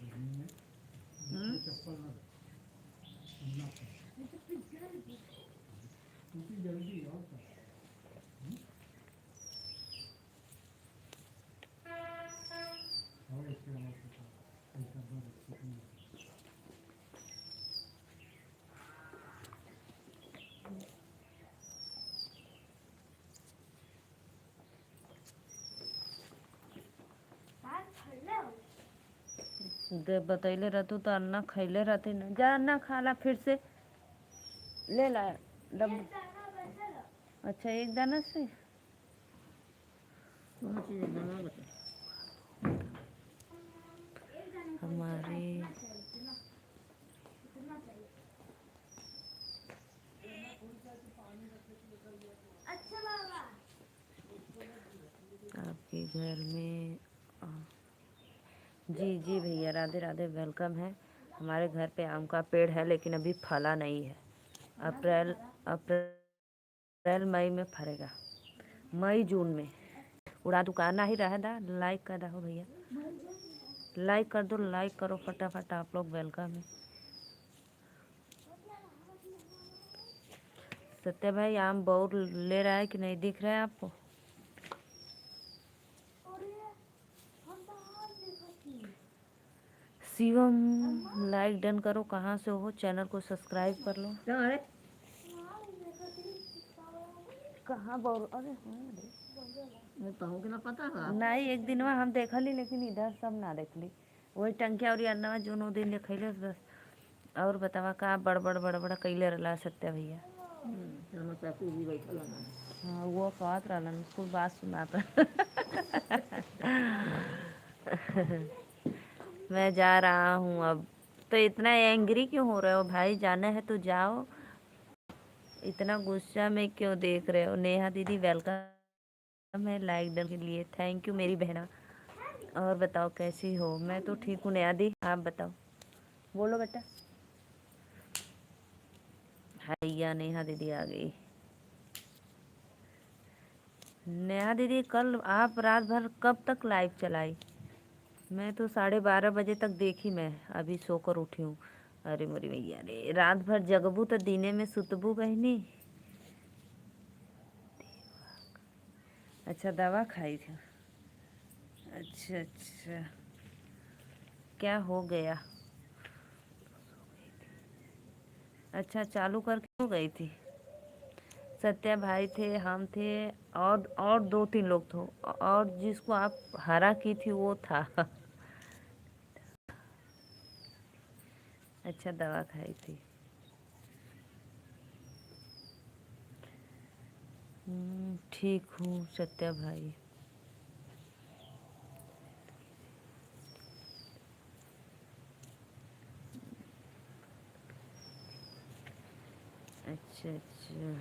D: गर्मी में
B: हाँ
D: चप्पल ना सुनना टूटी जल्दी और क्या और इसके अलावा ऐसा बड़ा
C: भात खल्ले हो
A: दे बतैले रहतू तो अन्ना खैले रहते ना। जा अन्ना खाला फिर से ले ला डब।
C: दाना बचल हो
A: अच्छा एक दाना से
B: कौन चीज़ बनवा बता
C: एक दाना
A: हमारे
C: चाहिए इतना चाहिए अच्छा बाबा
A: आपके घर में जी जी भैया राधे राधे, वेलकम है। हमारे घर पे आम का पेड़ है लेकिन अभी फला नहीं है। अप्रैल अप्रैल मई में फरेगा, मई जून में। उड़ा दुकाना ही रह दा। लाइक कर दो भैया, लाइक कर दो, लाइक करो फटाफट। आप लोग वेलकम है। सत्य भाई आम बहुत ले रहा है कि नहीं दिख रहा है आपको?
C: और ये हम तो हाथ देखती
A: शिवम लाइक डन करो। कहाँ से हो? चैनल को सब्सक्राइब कर लो।
B: क्या अरे
C: हाथ देखती
A: कहाँ बोल? अरे हाँ रे।
B: मैं कहूँ कि ना पता है
A: नहीं एक दिन में हम देखली लेकिन इधर सब ना देखली। वही टंकिया और अन्नवा जो दिन देखले बस। और बतावा का बड़बड़ बड़बड़ कैले रहा सत्य भैया?
B: चलो चाकू भी बैठल ना
A: हाँ वो कहत रहलन, उसको बात सुनाता। मैं जा रहा हूँ अब। तो इतना एंग्री क्यों हो रहे हो भाई? जाना है तो जाओ, इतना गुस्सा में क्यों देख रहे हो? नेहा दीदी वेलकम है लाइक डन के लिए, थैंक यू मेरी बहना। और बताओ कैसी हो? मैं तो ठीक हूँ नेहा दी, आप बताओ। बोलो बेटा। भैया नेहा दीदी आ गई। नेहा दीदी कल आप रात भर कब तक लाइव चलाई? मैं तो 12:30 बजे तक देखी। मैं अभी सोकर उठी हूँ। अरे मोरी भैया रे, रात भर जगबू तो दिने में सुतबू बहनी। अच्छा दवा खाई थी? अच्छा अच्छा, क्या हो गया? अच्छा चालू कर क्यों गई थी? सत्या भाई थे, हम थे, और 2-3 लोग थे, और जिसको आप हरा की थी वो था। अच्छा दवा खाई थी। ठीक हूँ सत्या भाई। अच्छा अच्छा।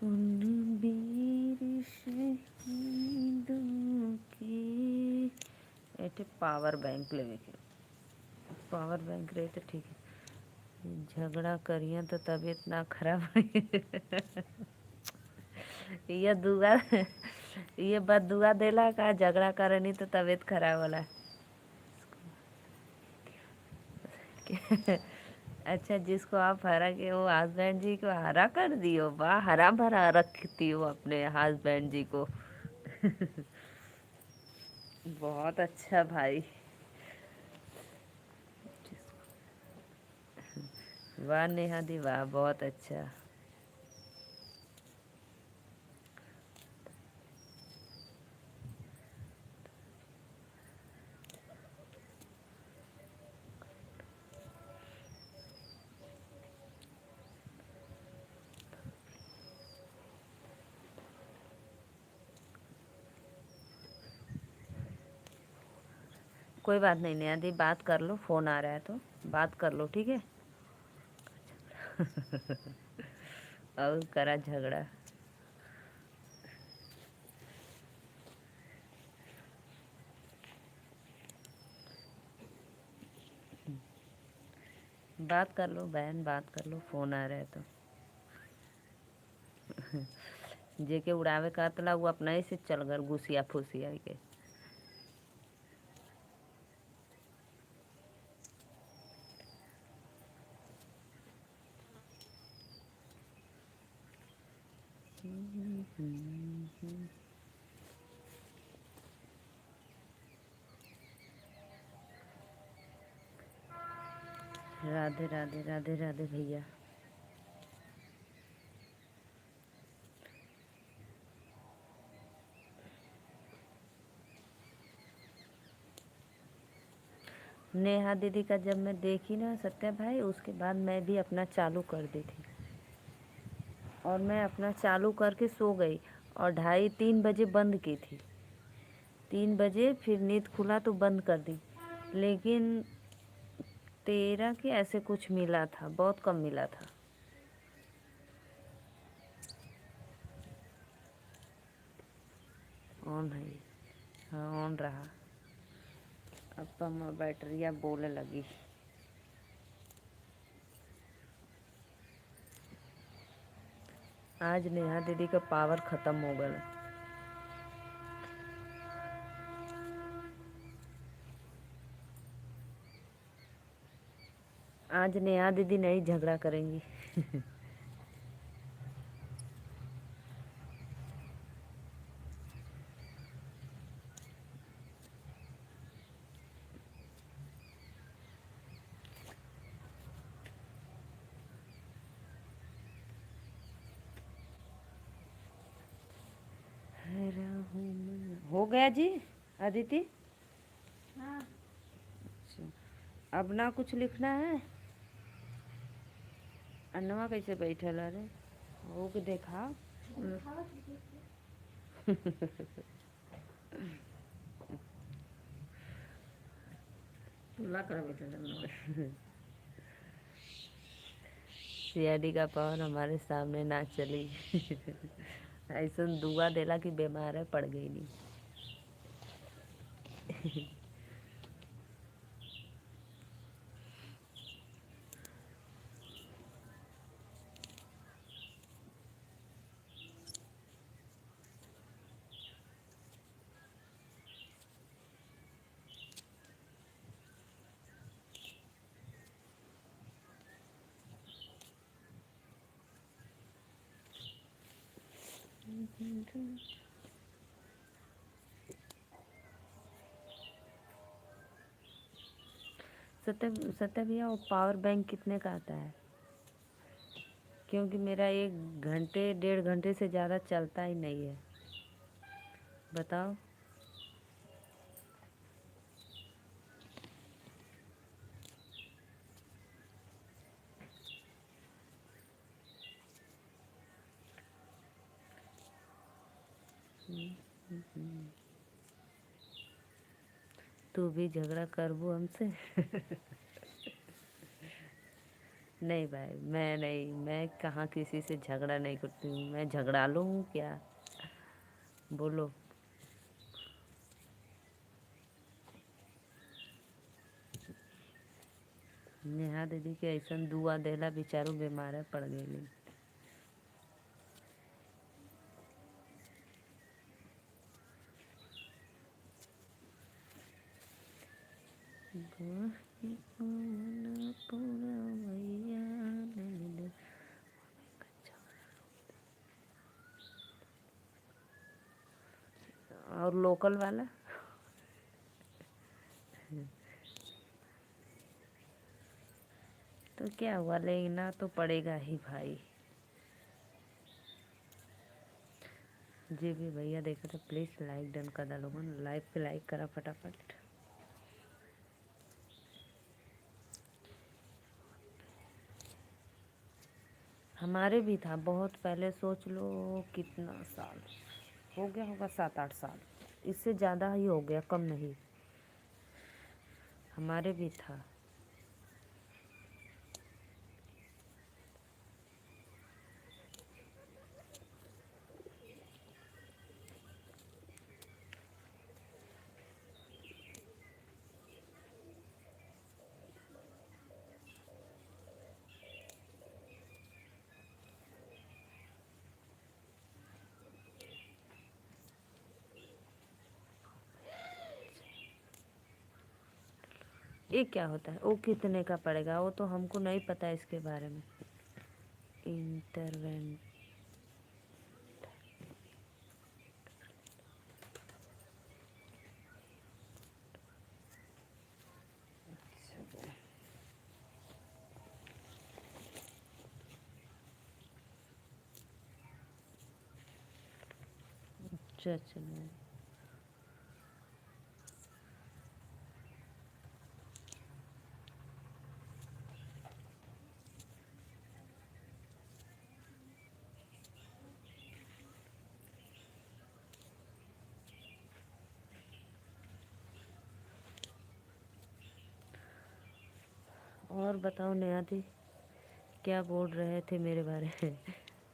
A: उन वीर शहीदों की एटे पावर बैंक लेवे के। पावर बैंक रहे तो ठीक है। झगड़ा करिए तो तबीयत ना खराब होई। ये दुआ ये बदुआ देला का झगड़ा करनी तो तबीयत खराब होला। अच्छा जिसको आप हरा के वो हस्बैंड जी को हरा कर दियो, वाह हरा भरा रखती हो अपने हस्बैंड जी को। बहुत अच्छा भाई। वाह नेहा दी वाह, बहुत अच्छा। कोई बात नहीं नेहा दी, बात कर लो, फोन आ रहा है तो बात कर लो, ठीक है। और करा झगड़ा। बात कर लो बहन, बात कर लो, फोन आ रहा है तो। जेके उड़ावे का तला वो अपना ही से चल गल घुसिया फुसिया के। राधे राधे राधे राधे भैया। नेहा दीदी का जब मैं देखी ना सत्या भाई, उसके बाद मैं भी अपना चालू कर दी थी, और मैं अपना चालू करके सो गई, और 2:30-3 बजे बंद की थी। 3 बजे फिर नींद खुला तो बंद कर दी, लेकिन 13 के ऐसे कुछ मिला था, बहुत कम मिला था। ऑन है। हाँ ऑन रहा। अब तो मैं बैटरिया बोले लगी। आज नेहा दीदी का पावर खत्म हो गया। आज नेहा दीदी नहीं झगड़ा करेंगी। हो गया जी अदिति।
C: हाँ
A: अच्छा, अब ना कुछ लिखना है। अन्नवा कैसे बैठल अरे हो के देखा।
C: खावा की
B: चूल्हा कर बैठे थे।
A: सीआईडी का पावर हमारे सामने ना चली। ऐसा दुआ देला कि बीमार है पड़ गई नहीं। सत्य सत्य भैया वो पावर बैंक कितने का आता है? क्योंकि मेरा 1 घंटे 1.5 घंटे से ज़्यादा चलता ही नहीं है। बताओ। तू भी झगड़ा करबू हमसे? नहीं भाई, मैं नहीं, मैं कहाँ किसी से झगड़ा नहीं करती हूँ। मैं झगड़ालू हूँ क्या? बोलो। नेहा दीदी के ऐसन दुआ देला, बेचारू बीमार पड़ गई। और लोकल वाला तो क्या हुआ, लेना तो पड़ेगा ही भाई। जी भी भैया देखा तो प्लीज़ लाइक डन कर डालो, लाइव पे लाइक करा फटाफट। हमारे भी था बहुत पहले, सोच लो कितना साल हो गया होगा, 7-8 साल। इससे ज़्यादा ही हो गया, कम नहीं। हमारे भी था। ये क्या होता है? वो कितने का पड़ेगा? वो तो हमको नहीं पता इसके बारे में। इंटरवेंट। अच्छा चलो। और बताओ नेहा दी, क्या बोल रहे थे मेरे बारे में?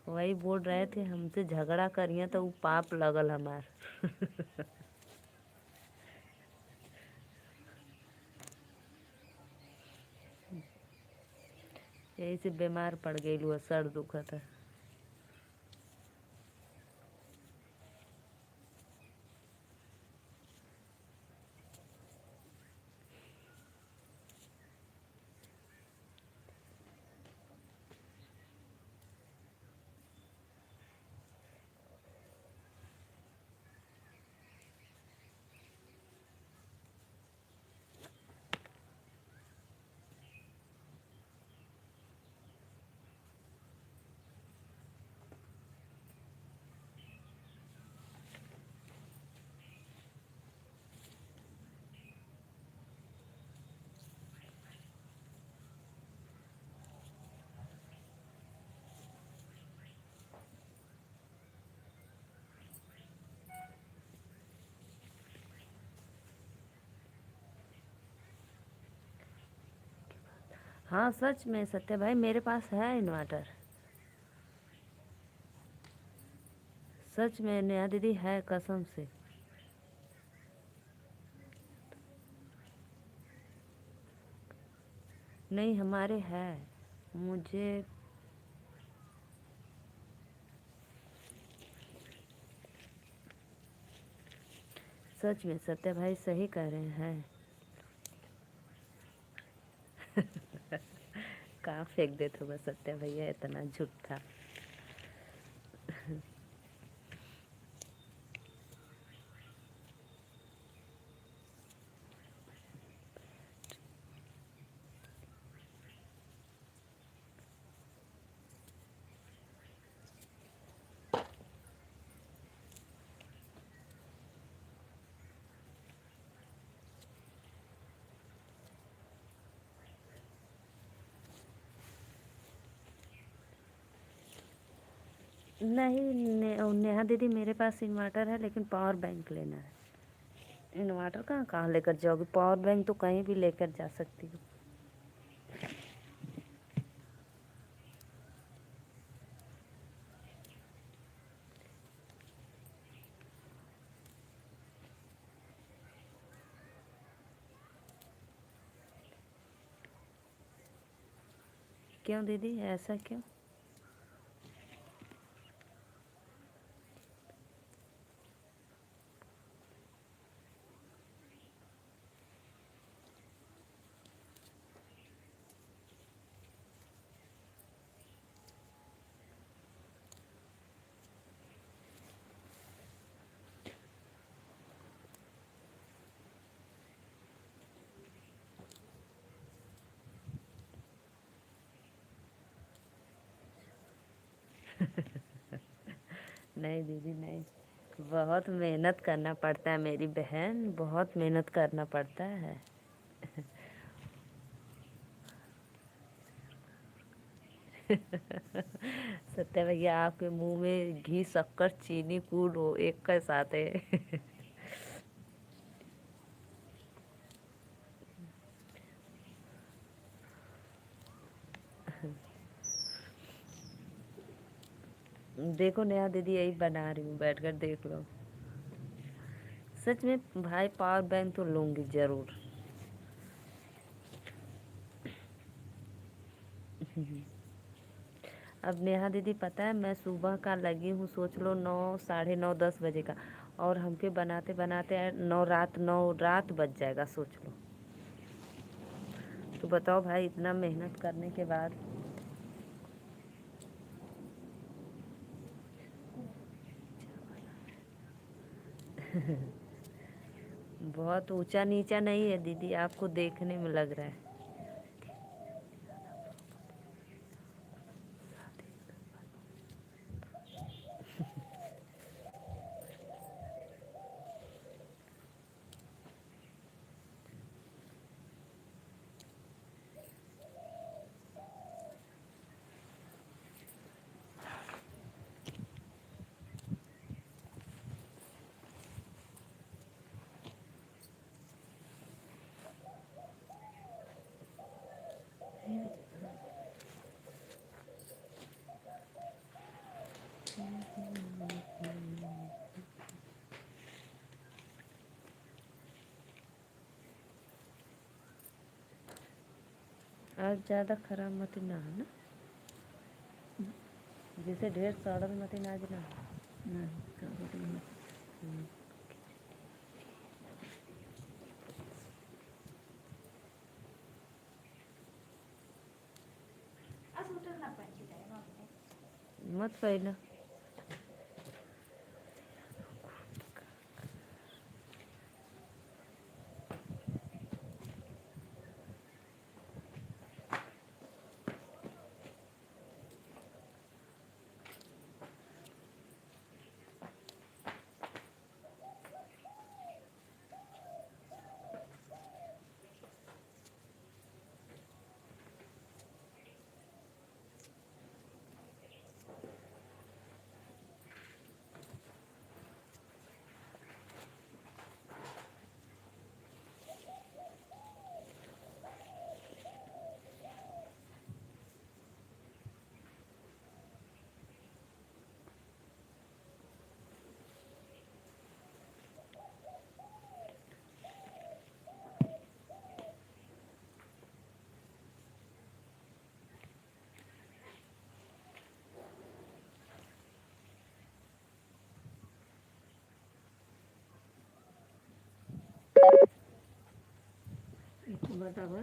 A: वही बोल रहे थे हमसे झगड़ा करिए तो वो पाप लगल हमार। यही से बीमार पड़ गई, सर दुखत है। हाँ सच में सत्य भाई, मेरे पास है इन्वर्टर। सच में नेहा दीदी है, कसम से। नहीं हमारे है। मुझे सच में सत्य भाई सही कह रहे हैं। कहाँ फेंक देते हो सत्य भैया, इतना झूठा। नहीं नेहा दीदी मेरे पास इन्वर्टर है, लेकिन पावर बैंक लेना है। इन्वर्टर कहाँ लेकर जाओगी? पावर बैंक तो कहीं भी लेकर जा सकती हो। क्यों दीदी, ऐसा क्यों? नहीं दीदी नहीं, बहुत मेहनत करना पड़ता है मेरी बहन, बहुत मेहनत करना पड़ता है। सत्या भैया आपके मुंह में घी शक्कर चीनी कूल हो एक के साथ है। देखो नेहा दीदी यही बना रही हूँ, बैठकर देख लो। सच में भाई पावर बैंक तो लूंगी जरूर। अब नेहा दीदी पता है मैं सुबह का लगी हूँ, सोच लो 9 साढ़े 9 10 बजे का, और हमके बनाते बनाते 9 रात बज जाएगा, सोच लो। तो बताओ भाई, इतना मेहनत करने के बाद। बहुत ऊंचा नीचा नहीं है दीदी, आपको देखने में लग रहा है। आज ज़्यादा खराब मत ना है ना, जैसे ढेर सड़ल मत आज ना हो।
B: नहीं का बोतल में
C: स्वेटर ना पहन के जाए ना।
A: मत पहना।
B: बताओ।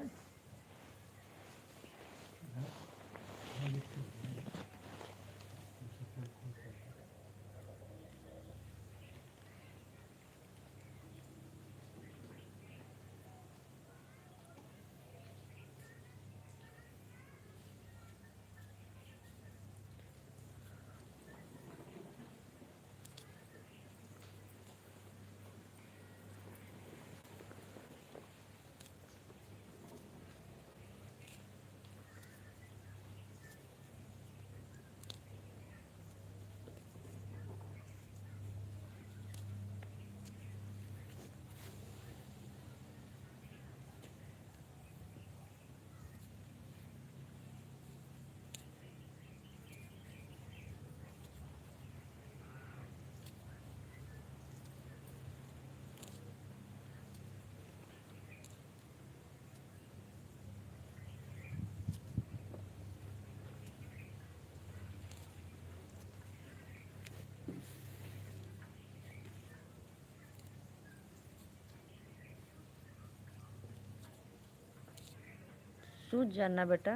A: सूझ जाना बेटा।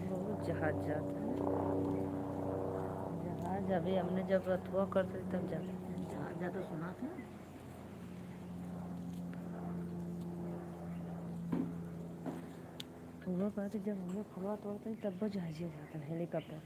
A: बहुत जहाज जाता है। जहाज अभी हमने जब अथवा करते थे तब जाते थे।
B: जहाँ जा तो सुना था।
A: हुआ करते जब हम लोग खुलवा तोड़ते तब वो जहाज जाता है, हेलीकॉप्टर।